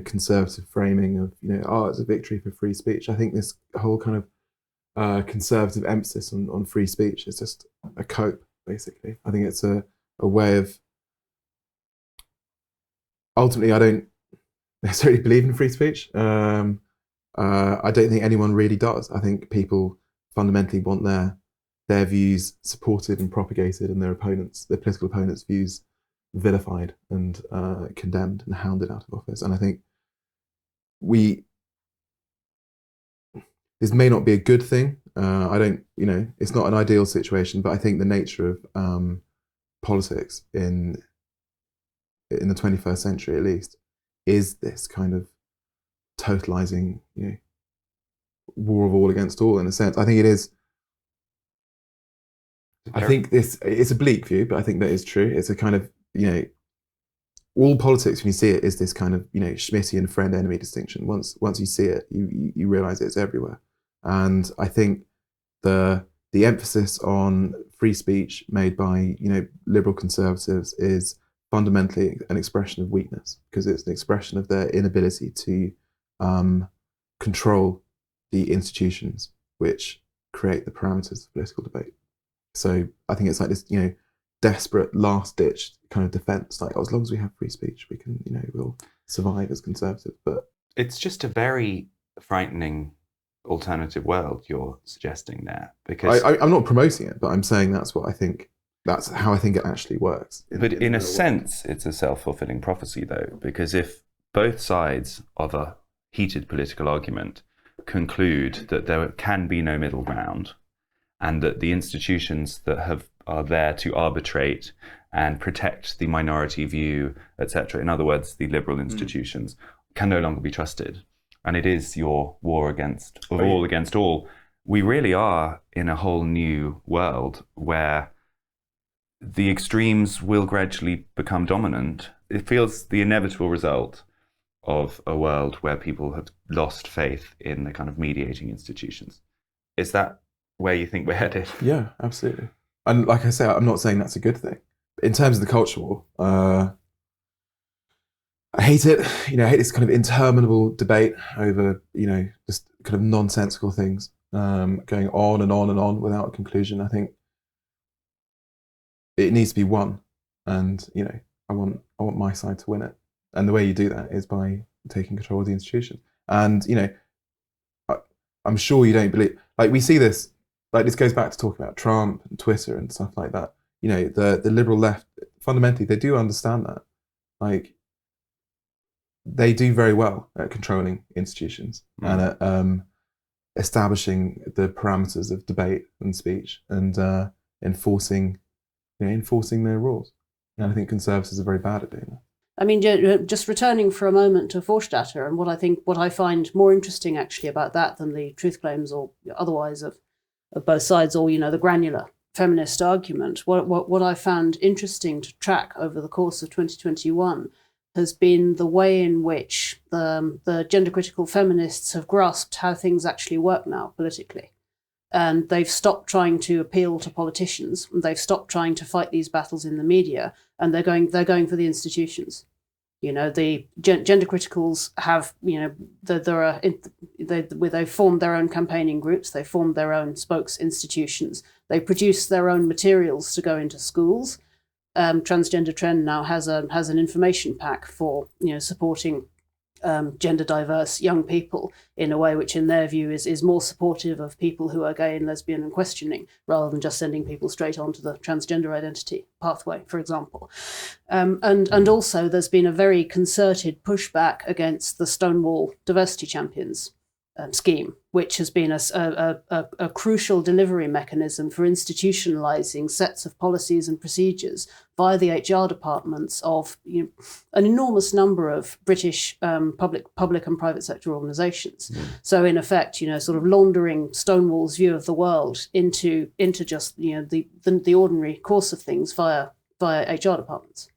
conservative framing of, it's a victory for free speech. I think this whole kind of conservative emphasis on free speech is just a cope, basically. I think it's a way of, ultimately, I don't necessarily believe in free speech. I don't think anyone really does. I think people fundamentally want their views supported and propagated, and their political opponents' views vilified and condemned and hounded out of office. And I think this may not be a good thing. It's not an ideal situation, but I think the nature of politics in the 21st century, at least, is this kind of totalizing, war of all against all, in a sense. I think it is. I think it's a bleak view, but I think that is true. It's a kind of, all politics, when you see it, is this kind of, Schmittian friend-enemy distinction. Once you see it, you realize it's everywhere. And I think the emphasis on free speech made by, liberal conservatives is fundamentally an expression of weakness, because it's an expression of their inability to control the institutions which create the parameters of political debate. So I think it's like this, desperate last-ditch kind of defense, like, as long as we have free speech, we can, we'll survive as conservatives. But it's just a very frightening alternative world you're suggesting there, because I'm not promoting it, but I'm saying that's how I think it actually works. But in a sense, it's a self-fulfilling prophecy, though, because if both sides of a heated political argument conclude that there can be no middle ground, and that the institutions that are there to arbitrate and protect the minority view, etc., in other words, the liberal institutions, can no longer be trusted, and it is your war against all, we really are in a whole new world where the extremes will gradually become dominant. It feels the inevitable result of a world where people have lost faith in the kind of mediating institutions. Is that where you think we're headed? Yeah, absolutely. And like I say, I'm not saying that's a good thing. In terms of the culture war, I hate it. I hate this kind of interminable debate over, just kind of nonsensical things going on and on and on without a conclusion. I think it needs to be won, and I want my side to win it. And the way you do that is by taking control of the institution. And I'm sure you don't believe. Like, we see this. Like, this goes back to talking about Trump and Twitter and stuff like that. The liberal left, fundamentally, they do understand that. Like, they do very well at controlling institutions and at establishing the parameters of debate and speech, and enforcing their rules. And I think conservatives are very bad at doing that. I mean, just returning for a moment to Forstater, and what I find more interesting actually about that than the truth claims or otherwise of both sides, or the granular feminist argument. What I found interesting to track over the course of 2021 has been the way in which the gender critical feminists have grasped how things actually work now politically. And they've stopped trying to appeal to politicians, and they've stopped trying to fight these battles in the media, and they're going for the institutions. The gender criticals have, they've formed their own campaigning groups, they've formed their own spokes institutions, they produce their own materials to go into schools. Transgender Trend now has an information pack for supporting gender diverse young people in a way which in their view is more supportive of people who are gay and lesbian and questioning, rather than just sending people straight onto the transgender identity pathway, for example. And also there's been a very concerted pushback against the Stonewall diversity champions. scheme, which has been a crucial delivery mechanism for institutionalizing sets of policies and procedures via the HR departments of an enormous number of British public and private sector organisations. So in effect, sort of laundering Stonewall's view of the world into just the ordinary course of things via HR departments,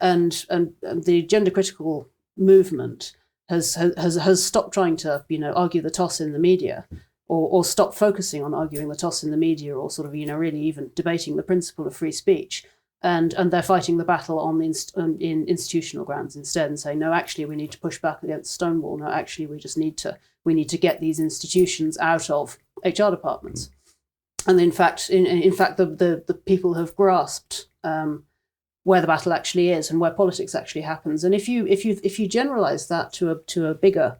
and the gender critical movement has stopped trying to argue the toss in the media, or stop focusing on arguing the toss in the media, or sort of really even debating the principle of free speech, and they're fighting the battle on in institutional grounds instead, and saying no, actually we need to push back against Stonewall. No, actually we need to get these institutions out of HR departments. And in fact the people have grasped where the battle actually is and where politics actually happens. And if you generalize that to a bigger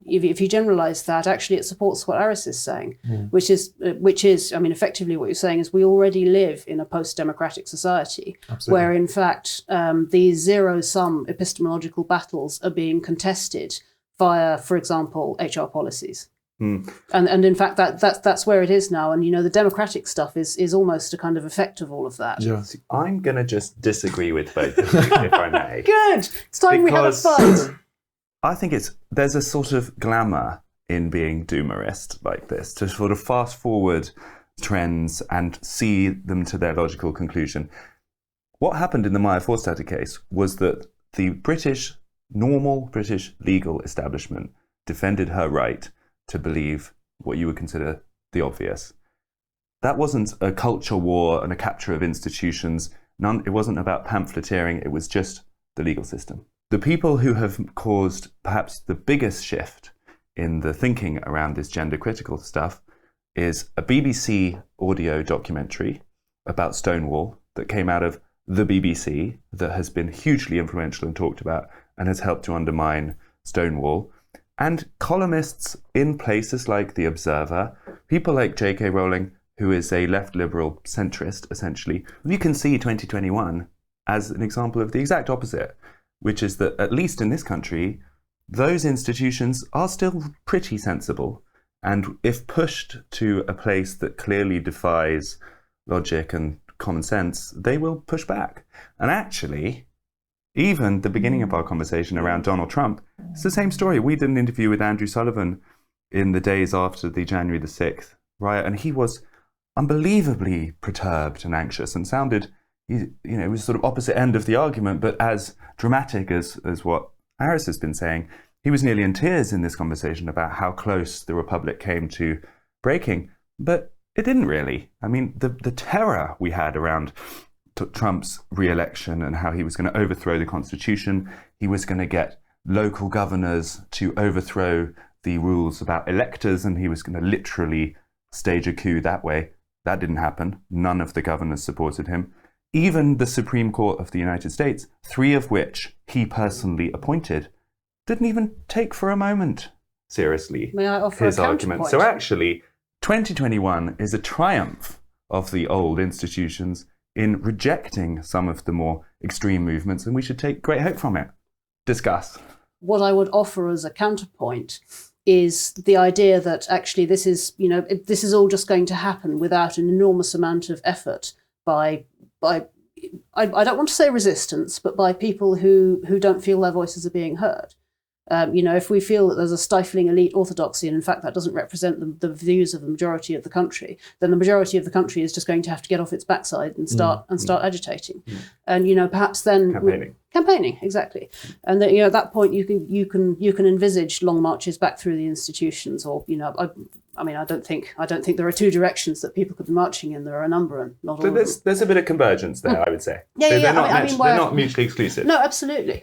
if you generalize that, actually it supports what Aris is saying, which is effectively what you're saying is we already live in a post-democratic society. Absolutely. Where in fact these zero-sum epistemological battles are being contested via, for example, HR policies. And in fact that's where it is now, and the democratic stuff is almost a kind of effect of all of that. Yeah. I'm going to just disagree with both of you, if I may. Good. It's time we have a fight. I think there's a sort of glamour in being doomerist like this, to sort of fast forward trends and see them to their logical conclusion. What happened in the Meyer Forstater case was that the normal British legal establishment defended her right to believe what you would consider the obvious. That wasn't a culture war and a capture of institutions. It wasn't about pamphleteering. It was just the legal system. The people who have caused perhaps the biggest shift in the thinking around this gender critical stuff is a BBC audio documentary about Stonewall that came out of the BBC that has been hugely influential and talked about and has helped to undermine Stonewall. And columnists in places like The Observer, people like J.K. Rowling, who is a left liberal centrist, essentially, you can see 2021 as an example of the exact opposite, which is that, at least in this country, those institutions are still pretty sensible. And if pushed to a place that clearly defies logic and common sense, they will push back. And actually, even the beginning of our conversation around Donald Trump, it's the same story. We did an interview with Andrew Sullivan in the days after the January the 6th riot, and he was unbelievably perturbed and anxious and sounded, it was sort of opposite end of the argument, but as dramatic as what Aris has been saying. He was nearly in tears in this conversation about how close the Republic came to breaking, but it didn't really. I mean, the terror we had around Trump's re-election and how he was going to overthrow the Constitution, he was going to get local governors to overthrow the rules about electors, and he was going to literally stage a coup that way. That didn't happen. None of the governors supported him. Even the Supreme Court of the United States, 3 of which he personally appointed, didn't even take for a moment seriously his argument. So actually, 2021 is a triumph of the old institutions in rejecting some of the more extreme movements, and we should take great hope from it. Discuss. What I would offer as a counterpoint is the idea that actually this is all just going to happen without an enormous amount of effort by I don't want to say resistance, but by people who don't feel their voices are being heard. If we feel that there's a stifling elite orthodoxy, and in fact that doesn't represent the views of the majority of the country, then the majority of the country is just going to have to get off its backside and start agitating. And perhaps then campaigning exactly. And that at that point you can envisage long marches back through the institutions, or I don't think there are 2 directions that people could be marching in. There are a number, and not all. So there's a bit of convergence there, I would say. They're not mutually exclusive. No, absolutely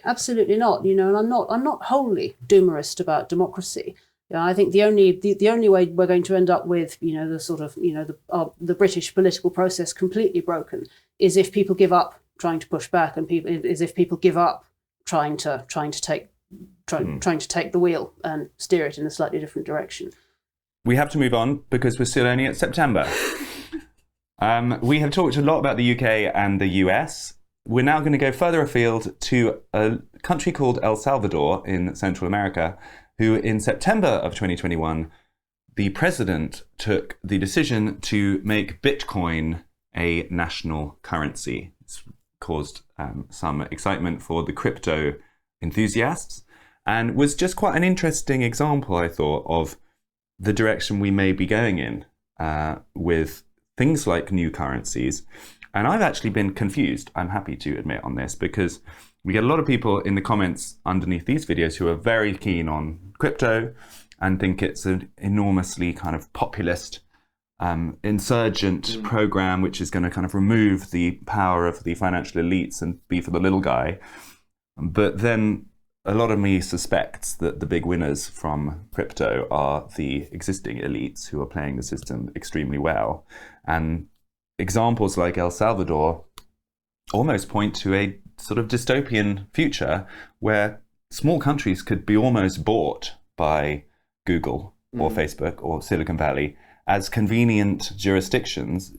not. And I'm not wholly doomerist about democracy. I think the only way we're going to end up with the sort of the British political process completely broken is if people give up trying to push back, and if people give up trying to take the wheel and steer it in a slightly different direction. We have to move on because we're still only at September. We have talked a lot about the UK and the US. We're now going to go further afield to a country called El Salvador in Central America, who in September of 2021, the president took the decision to make Bitcoin a national currency. It's caused some excitement for the crypto enthusiasts and was just quite an interesting example, I thought, of the direction we may be going in with things like new currencies. And I've actually been confused, I'm happy to admit on this, because we get a lot of people in the comments underneath these videos who are very keen on crypto and think it's an enormously kind of populist insurgent program which is going to kind of remove the power of the financial elites and be for the little guy. But then a lot of me suspects that the big winners from crypto are the existing elites who are playing the system extremely well. And examples like El Salvador almost point to a sort of dystopian future where small countries could be almost bought by Google or Facebook or Silicon Valley as convenient jurisdictions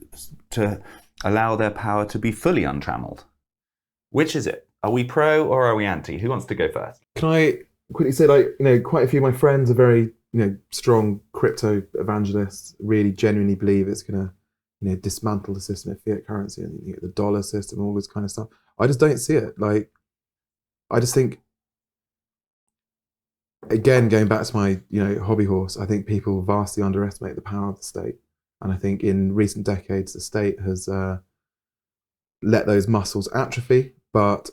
to allow their power to be fully untrammeled. Which is it? Are we pro or are we anti? Who wants to go first? Can I quickly say, quite a few of my friends are very, strong crypto evangelists, really genuinely believe it's going to, dismantle the system of fiat currency and the dollar system, all this kind of stuff. I just don't see it. I just think, again, going back to my, hobby horse, I think people vastly underestimate the power of the state. And I think in recent decades, the state has let those muscles atrophy, but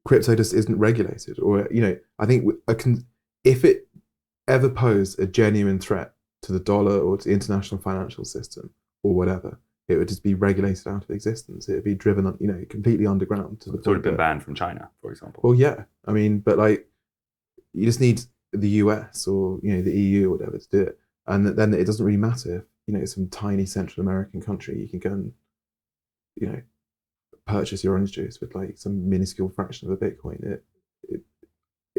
crypto just isn't regulated. Or, I think if it ever posed a genuine threat to the dollar or to the international financial system or whatever, it would just be regulated out of existence. It would be driven, completely underground. It's already been banned from China, for example. Well, yeah. I mean, but you just need the US or, the EU or whatever to do it. And then it doesn't really matter if, some tiny Central American country, you can go and, purchase your orange juice with some minuscule fraction of a Bitcoin.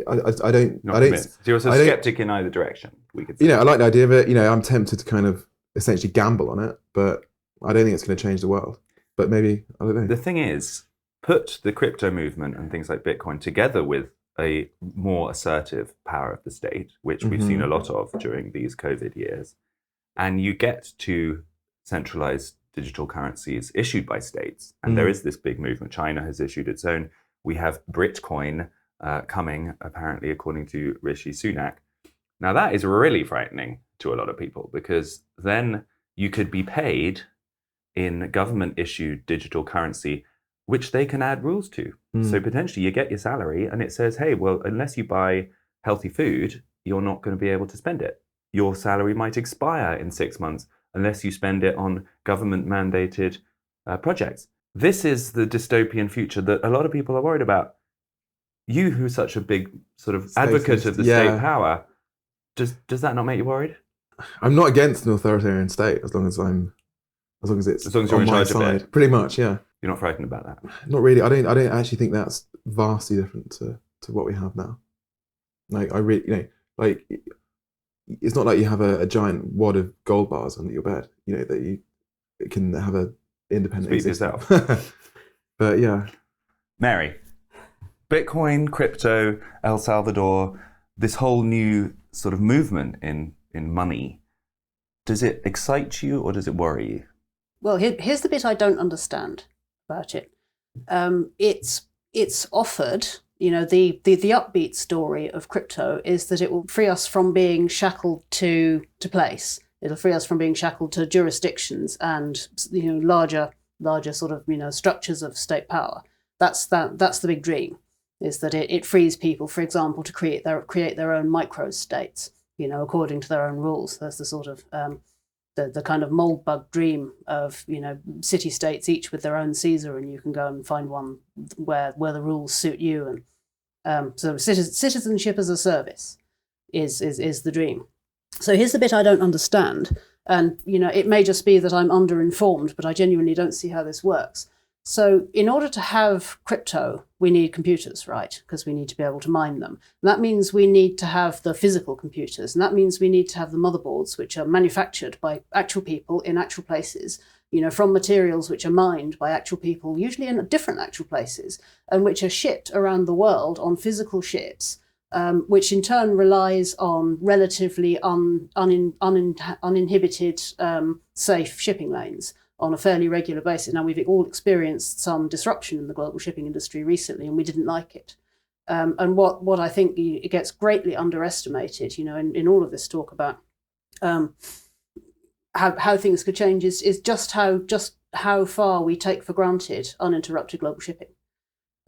I don't. So you're a skeptic in either direction. We could say. I like the idea of it. I'm tempted to kind of essentially gamble on it, but I don't think it's going to change the world. But maybe, I don't know. The thing is, put the crypto movement and things like Bitcoin together with a more assertive power of the state, which we've seen a lot of during these COVID years, and you get to centralized digital currencies issued by states. And there is this big movement. China has issued its own. We have Britcoin coming, apparently, according to Rishi Sunak. Now, that is really frightening to a lot of people, because then you could be paid in government-issued digital currency, which they can add rules to. So potentially you get your salary and it says, hey, well, unless you buy healthy food, you're not going to be able to spend it. Your salary might expire in 6 months unless you spend it on government-mandated projects. This is the dystopian future that a lot of people are worried about. You, who's such a big sort of advocate of the state power, does that not make you worried? I'm not against an authoritarian state as long as you're in charge side. of it. Pretty much, yeah. You're not frightened about that? Not really. I don't actually think that's vastly different to what we have now. It's not like you have a giant wad of gold bars under your bed, that you can have a independent existence. yourself. But yeah. Mary, Bitcoin, crypto, El Salvador, this whole new sort of movement in money, does it excite you or does it worry you? Well, here's the bit I don't understand about it. It's offered, the upbeat story of crypto is that it will free us from being shackled to place. It'll free us from being shackled to jurisdictions and larger sort of structures of state power. That's the big dream, is that it frees people, for example, to create their own micro-states, according to their own rules. There's the sort of the kind of mold bug dream of city-states, each with their own Caesar, and you can go and find one where the rules suit you. And so citizenship as a service is the dream. So here's the bit I don't understand, and it may just be that I'm underinformed, but I genuinely don't see how this works. So in order to have crypto, we need computers, right? Because we need to be able to mine them. And that means we need to have the physical computers. And that means we need to have the motherboards, which are manufactured by actual people in actual places, from materials which are mined by actual people, usually in different actual places, and which are shipped around the world on physical ships which in turn relies on relatively uninhibited, safe shipping lanes on a fairly regular basis. Now, we've all experienced some disruption in the global shipping industry recently, and we didn't like it. And what I think it gets greatly underestimated, in all of this talk about how things could change is just how far we take for granted uninterrupted global shipping.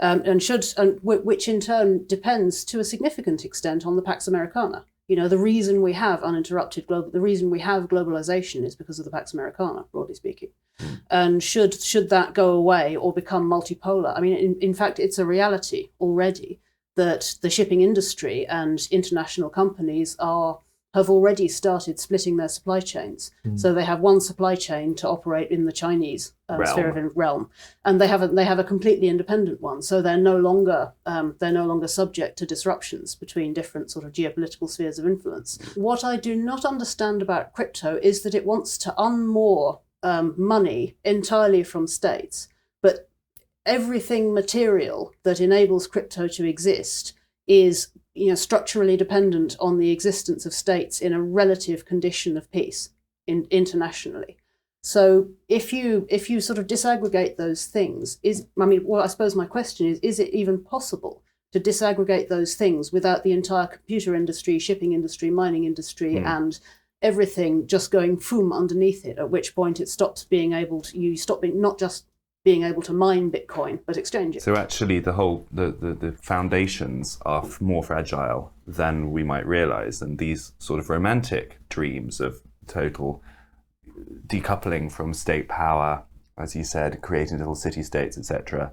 Which in turn depends to a significant extent on the Pax Americana. The reason we have the reason we have globalization is because of the Pax Americana, broadly speaking. And should that go away or become multipolar? I mean, in fact, it's a reality already that the shipping industry and international companies have already started splitting their supply chains. So they have one supply chain to operate in the Chinese realm, and they have a completely independent one. So they're no longer subject to disruptions between different sort of geopolitical spheres of influence. What I do not understand about crypto is that it wants to unmoor money entirely from states, but everything material that enables crypto to exist is structurally dependent on the existence of states in a relative condition of peace internationally. So if you sort of disaggregate those things, I suppose my question is it even possible to disaggregate those things without the entire computer industry, shipping industry, mining industry, and everything just going boom underneath it, at which point it stops being able to, not just being able to mine Bitcoin, but exchange it. So actually the foundations are more fragile than we might realize. And these sort of romantic dreams of total decoupling from state power, as you said, creating little city-states, etc.,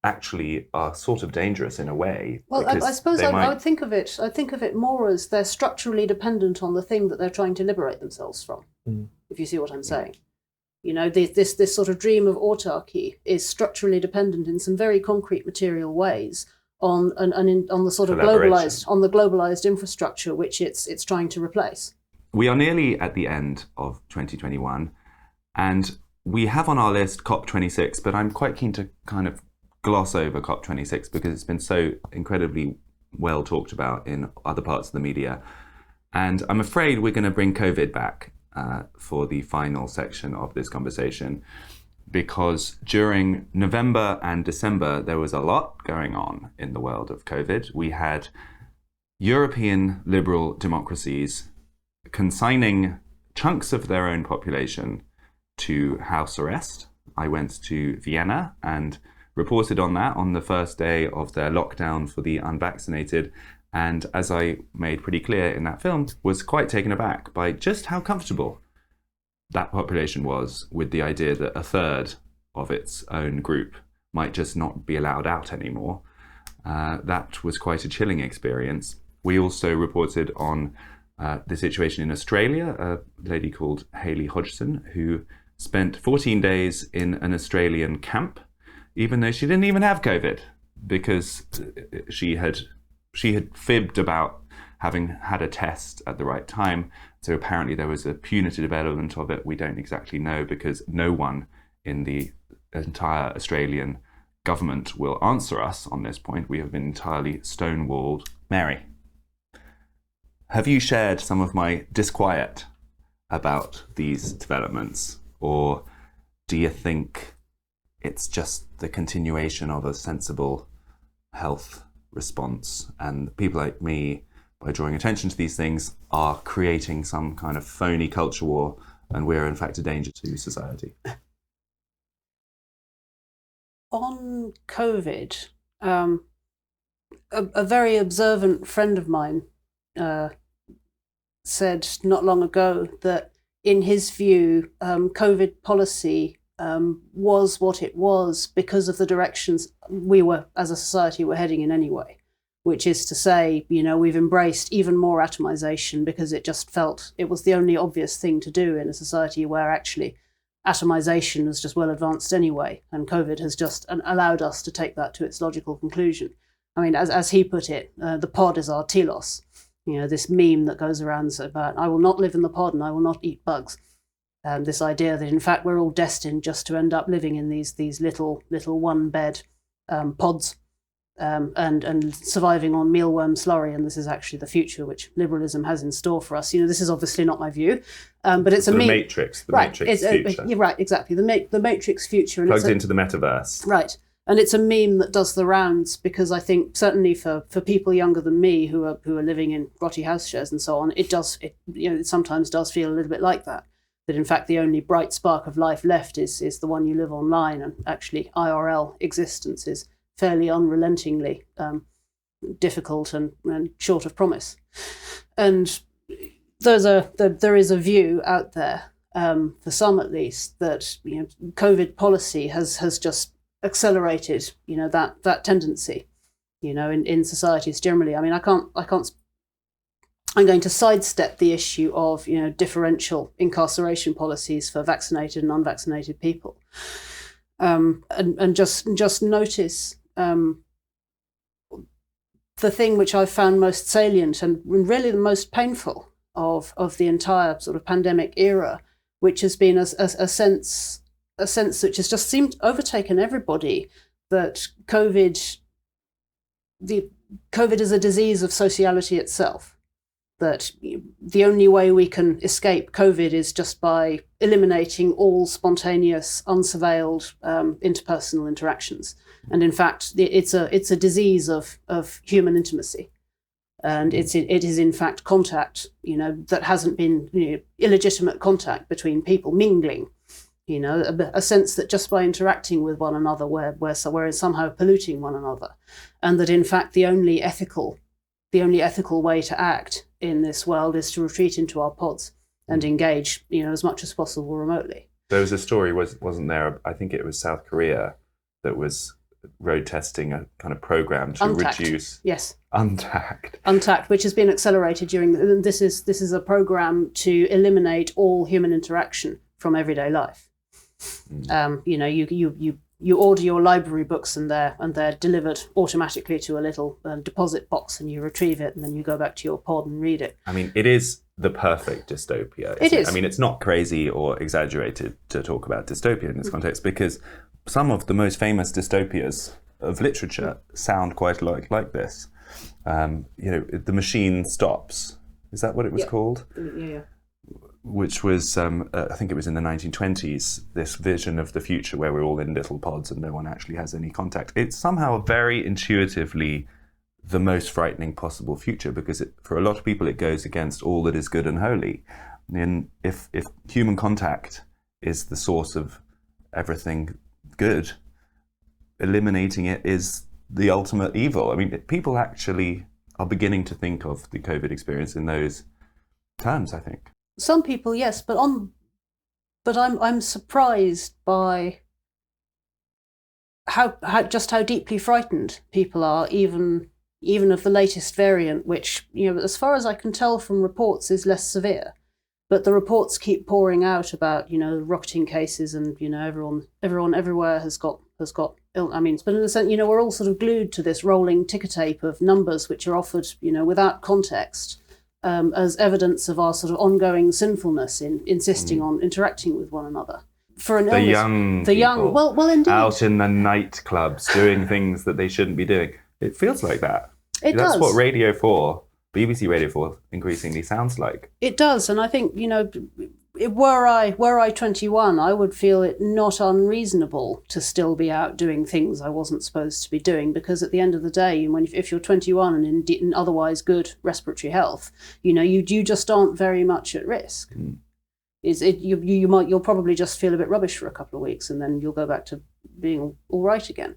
actually are sort of dangerous in a way. Well, I suppose I would think of it more as they're structurally dependent on the thing that they're trying to liberate themselves from, if you see what I'm saying. This sort of dream of autarky is structurally dependent in some very concrete material ways on the sort of globalized infrastructure which it's trying to replace. We are nearly at the end of 2021, and we have on our list COP26, but I'm quite keen to kind of gloss over COP26 because it's been so incredibly well talked about in other parts of the media. And I'm afraid we're going to bring COVID back for the final section of this conversation, because during November and December, there was a lot going on in the world of COVID. We had European liberal democracies consigning chunks of their own population to house arrest. I went to Vienna and reported on that on the first day of their lockdown for the unvaccinated. And as I made pretty clear in that film, was quite taken aback by just how comfortable that population was with the idea that a third of its own group might just not be allowed out anymore. That was quite a chilling experience. We also reported on the situation in Australia, a lady called Hayley Hodgson, who spent 14 days in an Australian camp, even though she didn't even have COVID, because she had fibbed about having had a test at the right time. So apparently there was a punitive element of it. We don't exactly know, because no one in the entire Australian government will answer us on this point. We have been entirely stonewalled. Mary, have you shared some of my disquiet about these developments, or do you think it's just the continuation of a sensible health response, and people like me, by drawing attention to these things, are creating some kind of phony culture war, and we're in fact a danger to society? On COVID, a very observant friend of mine said not long ago that in his view, COVID policy was what it was because of the directions we were, as a society, were heading in anyway, which is to say, we've embraced even more atomization because it just felt it was the only obvious thing to do in a society where actually atomization was just well advanced anyway, and COVID has just allowed us to take that to its logical conclusion. I mean, as he put it, the pod is our telos, this meme that goes around about, I will not live in the pod and I will not eat bugs. This idea that in fact we're all destined just to end up living in these little one bed pods, and surviving on mealworm slurry, and this is actually the future which liberalism has in store for us. This is obviously not my view, but it's a meme. Matrix, the right, Matrix future. You're right, exactly. The Matrix future. Plugged into the metaverse. Right. And it's a meme that does the rounds, because I think certainly for people younger than me who are living in grotty house shares and so on, it sometimes does feel a little bit like that. That in fact the only bright spark of life left is the one you live online, and actually IRL existence is fairly unrelentingly difficult and short of promise. And there is a view out there, for some at least, that COVID policy has just accelerated that tendency in societies generally. I mean, I'm going to sidestep the issue of differential incarceration policies for vaccinated and unvaccinated people, and just notice the thing which I've found most salient and really the most painful of the entire sort of pandemic era, which has been a sense which has just seemed overtaken everybody, that COVID is a disease of sociality itself. That the only way we can escape COVID is just by eliminating all spontaneous, unsurveilled interpersonal interactions. And in fact, it's a disease of human intimacy, and it is in fact contact, that hasn't been illegitimate contact between people, mingling, a sense that just by interacting with one another, we're somehow polluting one another, and that in fact the only ethical way to act in this world is to retreat into our pods and engage, as much as possible remotely. There was a story, wasn't there? I think it was South Korea that was road testing a kind of program to reduce. Yes. UnTACT, which has been accelerated during. This is a program to eliminate all human interaction from everyday life. You order your library books and they're delivered automatically to a little deposit box, and you retrieve it, and then you go back to your pod and read it. I mean, it is the perfect dystopia. It is. I mean, it's not crazy or exaggerated to talk about dystopia in this context, because some of the most famous dystopias of literature sound quite like this. The Machine Stops. Is that what it was called? Yeah. Which was, I think it was in the 1920s, this vision of the future where we're all in little pods and no one actually has any contact. It's somehow very intuitively the most frightening possible future, because for a lot of people it goes against all that is good and holy. And if human contact is the source of everything good, eliminating it is the ultimate evil. I mean, people actually are beginning to think of the COVID experience in those terms, I think. Some people, yes, but I'm surprised by how deeply frightened people are, even of the latest variant, which as far as I can tell from reports is less severe. But the reports keep pouring out about rocketing cases, and everyone everywhere has got ill. I mean, but in a sense, we're all sort of glued to this rolling ticker tape of numbers which are offered without context. As evidence of our sort of ongoing sinfulness in insisting on interacting with one another. For an illness, the young, well, indeed, out in the nightclubs doing things that they shouldn't be doing. It feels like that. That's what Radio 4, BBC Radio 4, increasingly sounds like. It does, and I think were I 21, I would feel it not unreasonable to still be out doing things I wasn't supposed to be doing, because at the end of the day, if you're 21 and in otherwise good respiratory health, you just aren't very much at risk. You'll probably just feel a bit rubbish for a couple of weeks, and then you'll go back to being all right again.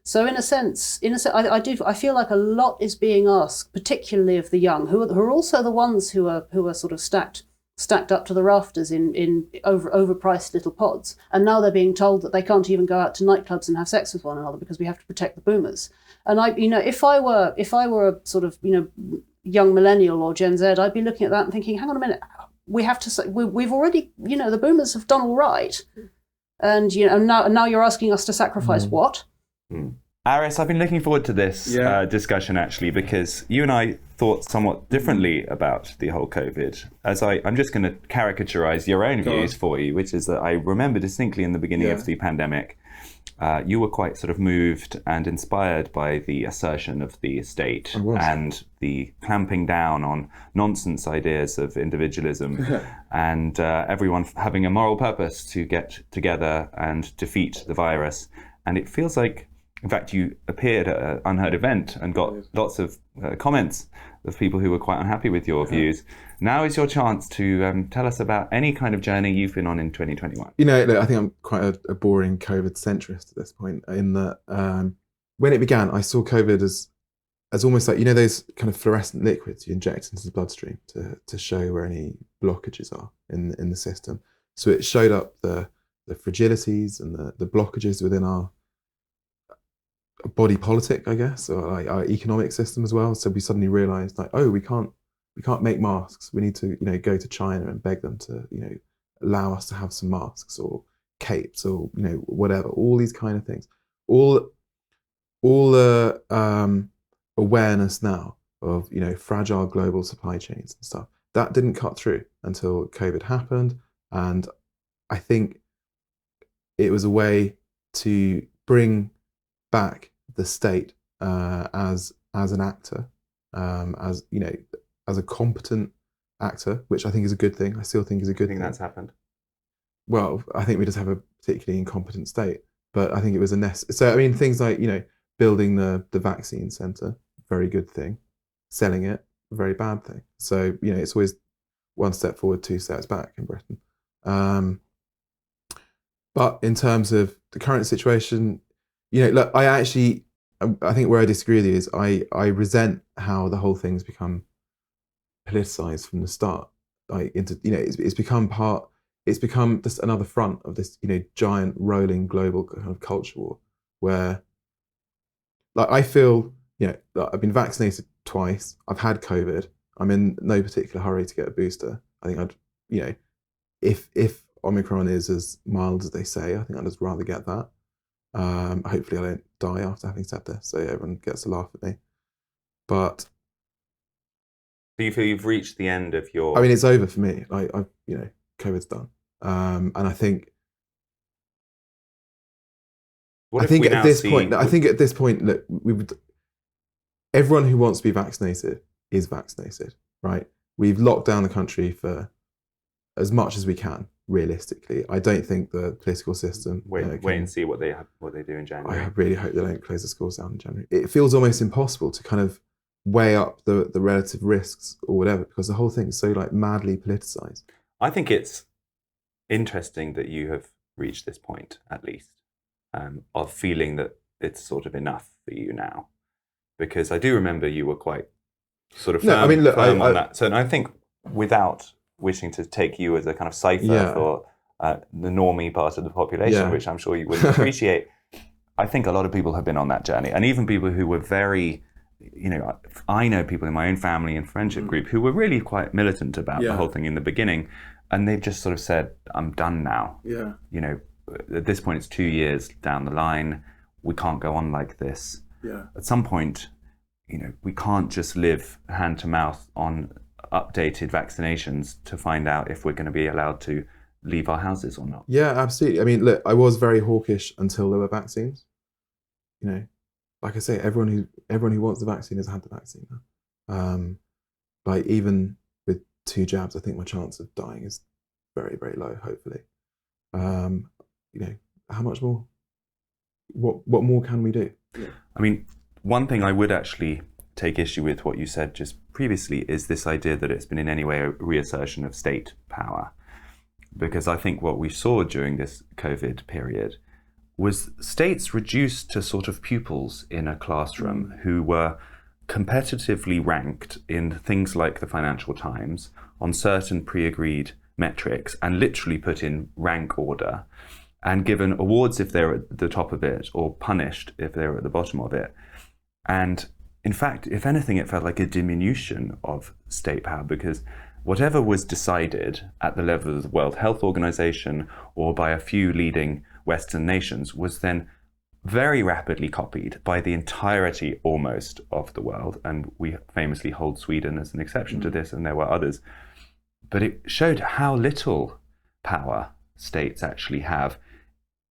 So in a sense, I feel like a lot is being asked, particularly of the young, who are also the ones who are sort of stacked up to the rafters in overpriced little pods, and now they're being told that they can't even go out to nightclubs and have sex with one another because we have to protect the boomers. And if I were a sort of young millennial or Gen Z, I'd be looking at that and thinking, hang on a minute, we have to say we've already the boomers have done all right, and now you're asking us to sacrifice what? Aris, I've been looking forward to this discussion actually, because you and I thought somewhat differently about the whole COVID. As I'm just going to caricaturize your own views for you, which is that I remember distinctly in the beginning of the pandemic, you were quite sort of moved and inspired by the assertion of the state and the clamping down on nonsense ideas of individualism and everyone having a moral purpose to get together and defeat the virus. And it feels like, in fact, you appeared at an UnHerd event and got lots of comments of people who were quite unhappy with your views. Now is your chance to tell us about any kind of journey you've been on in 2021. You know, look, I think I'm quite a boring COVID centrist at this point, in that when it began, I saw COVID as almost like, you know, those kind of fluorescent liquids you inject into the bloodstream to show where any blockages are in the system. So it showed up the fragilities and the blockages within our body politic, I guess, or like our economic system as well. So we suddenly realized, like, oh, we can't make masks. We need to, you know, go to China and beg them to, you know, allow us to have some masks or capes or, you know, whatever, all these kind of things. All the awareness now of, you know, fragile global supply chains and stuff, that didn't cut through until COVID happened. And I think it was a way to bring back the state as an actor, as, you know, as a competent actor, which I think is a good thing. I still think is a good thing. That's happened. Well, I think we just have a particularly incompetent state, but I think it was a so I mean, things like, you know, building the vaccine center, very good thing. Selling it, very bad thing. So, you know, it's always one step forward, two steps back in Britain. But in terms of the current situation, you know, look, I think where I disagree with you is I resent how the whole thing's become politicized from the start. Like, into, you know, it's become just another front of this, you know, giant rolling global kind of culture war, where, like, I feel, you know, like, I've been vaccinated twice. I've had COVID. I'm in no particular hurry to get a booster. I think I'd, you know, if Omicron is as mild as they say, I think I'd just rather get that. Hopefully I don't die after having said this, so everyone gets a laugh at me. But do you feel you've reached the end of your... I mean, it's over for me. Like, you know, COVID's done. And I think... I think at this point, look, everyone who wants to be vaccinated is vaccinated, right? We've locked down the country for as much as we can, realistically. I don't think the political system... Wait and see what they do in January. I really hope they don't close the schools down in January. It feels almost impossible to kind of weigh up the relative risks or whatever, because the whole thing is so, like, madly politicized. I think it's interesting that you have reached this point, at least, of feeling that it's sort of enough for you now. Because I do remember you were quite sort of firm on that. So, and I think, without wishing to take you as a kind of cipher for the normie part of the population, which I'm sure you wouldn't appreciate, I think a lot of people have been on that journey. And even people who were very, you know, I know people in my own family and friendship group who were really quite militant about the whole thing in the beginning. And they've just sort of said, I'm done now. Yeah. You know, at this point, it's 2 years down the line. We can't go on like this. Yeah. At some point, you know, we can't just live hand to mouth on updated vaccinations to find out if we're going to be allowed to leave our houses or not. Yeah, absolutely. I mean, look, I was very hawkish until there were vaccines. You know, like I say, everyone who wants the vaccine has had the vaccine now. Like, even with 2 jabs, I think my chance of dying is very, very low, hopefully. You know, how much more? What more can we do? Yeah. I mean, one thing I would actually take issue with what you said just previously is this idea that it's been in any way a reassertion of state power. Because I think what we saw during this COVID period was states reduced to sort of pupils in a classroom who were competitively ranked in things like the Financial Times on certain pre-agreed metrics and literally put in rank order and given awards if they're at the top of it or punished if they're at the bottom of it. And in fact, if anything, it felt like a diminution of state power, because whatever was decided at the level of the World Health Organization or by a few leading Western nations was then very rapidly copied by the entirety almost of the world. And we famously hold Sweden as an exception to this, and there were others. But it showed how little power states actually have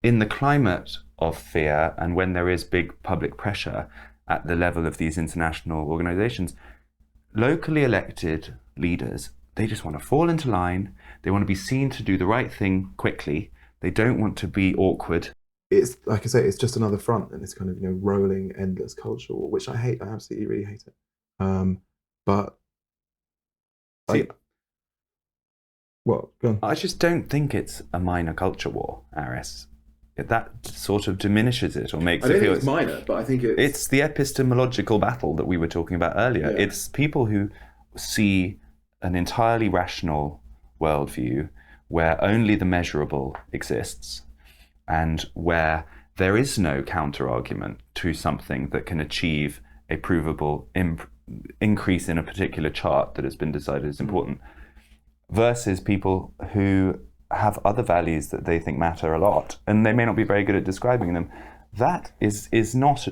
in the climate of fear, and when there is big public pressure at the level of these international organizations. Locally elected leaders, they just want to fall into line. They want to be seen to do the right thing quickly. They don't want to be awkward. It's like I say, it's just another front in this kind of rolling, endless culture war, which I hate. I absolutely really hate it. But See, what? Go on. I just don't think it's a minor culture war, Aris. That sort of diminishes it or makes it feel it's minor, but I think it's the epistemological battle that we were talking about earlier. Yeah. It's people who see an entirely rational worldview where only the measurable exists, and where there is no counter-argument to something that can achieve a provable increase in a particular chart that has been decided is important, versus people who have other values that they think matter a lot, and they may not be very good at describing them. That is not,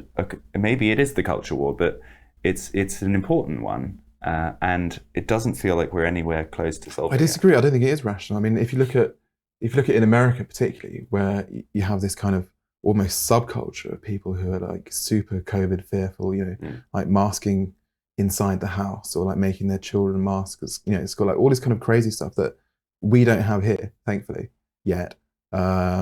maybe it is the culture war, but it's an important one, and it doesn't feel like we're anywhere close to solving I disagree. I don't think it is rational. I mean, if you look at in America particularly, where you have this kind of almost subculture of people who are like super COVID fearful, like masking inside the house, or like making their children masks. It's got like all this kind of crazy stuff that we don't have here, thankfully, yet. That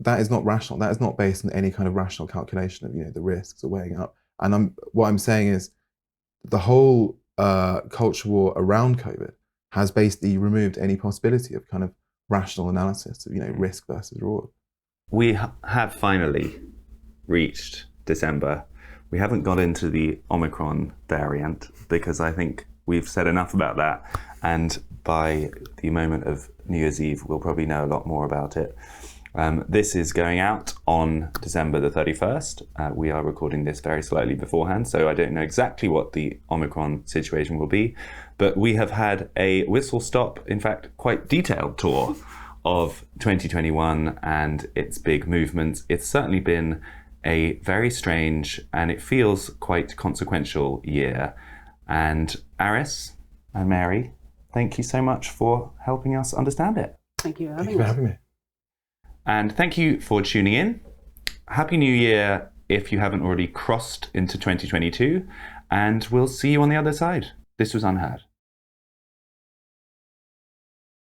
is not rational. That is not based on any kind of rational calculation of the risks or weighing up. And what I'm saying is the whole culture war around COVID has basically removed any possibility of kind of rational analysis of risk versus reward. We have finally reached December. We haven't got into the Omicron variant because I think we've said enough about that. And by the moment of New Year's Eve, we'll probably know a lot more about it. This is going out on December the 31st. We are recording this very slightly beforehand, so I don't know exactly what the Omicron situation will be. But we have had a whistle-stop, in fact, quite detailed tour of 2021 and its big movements. It's certainly been a very strange, and it feels quite consequential year. And Aris and Mary, thank you so much for helping us understand it. Thank you Thank you for having me. And thank you for tuning in. Happy New Year if you haven't already crossed into 2022. And we'll see you on the other side. This was UnHerd.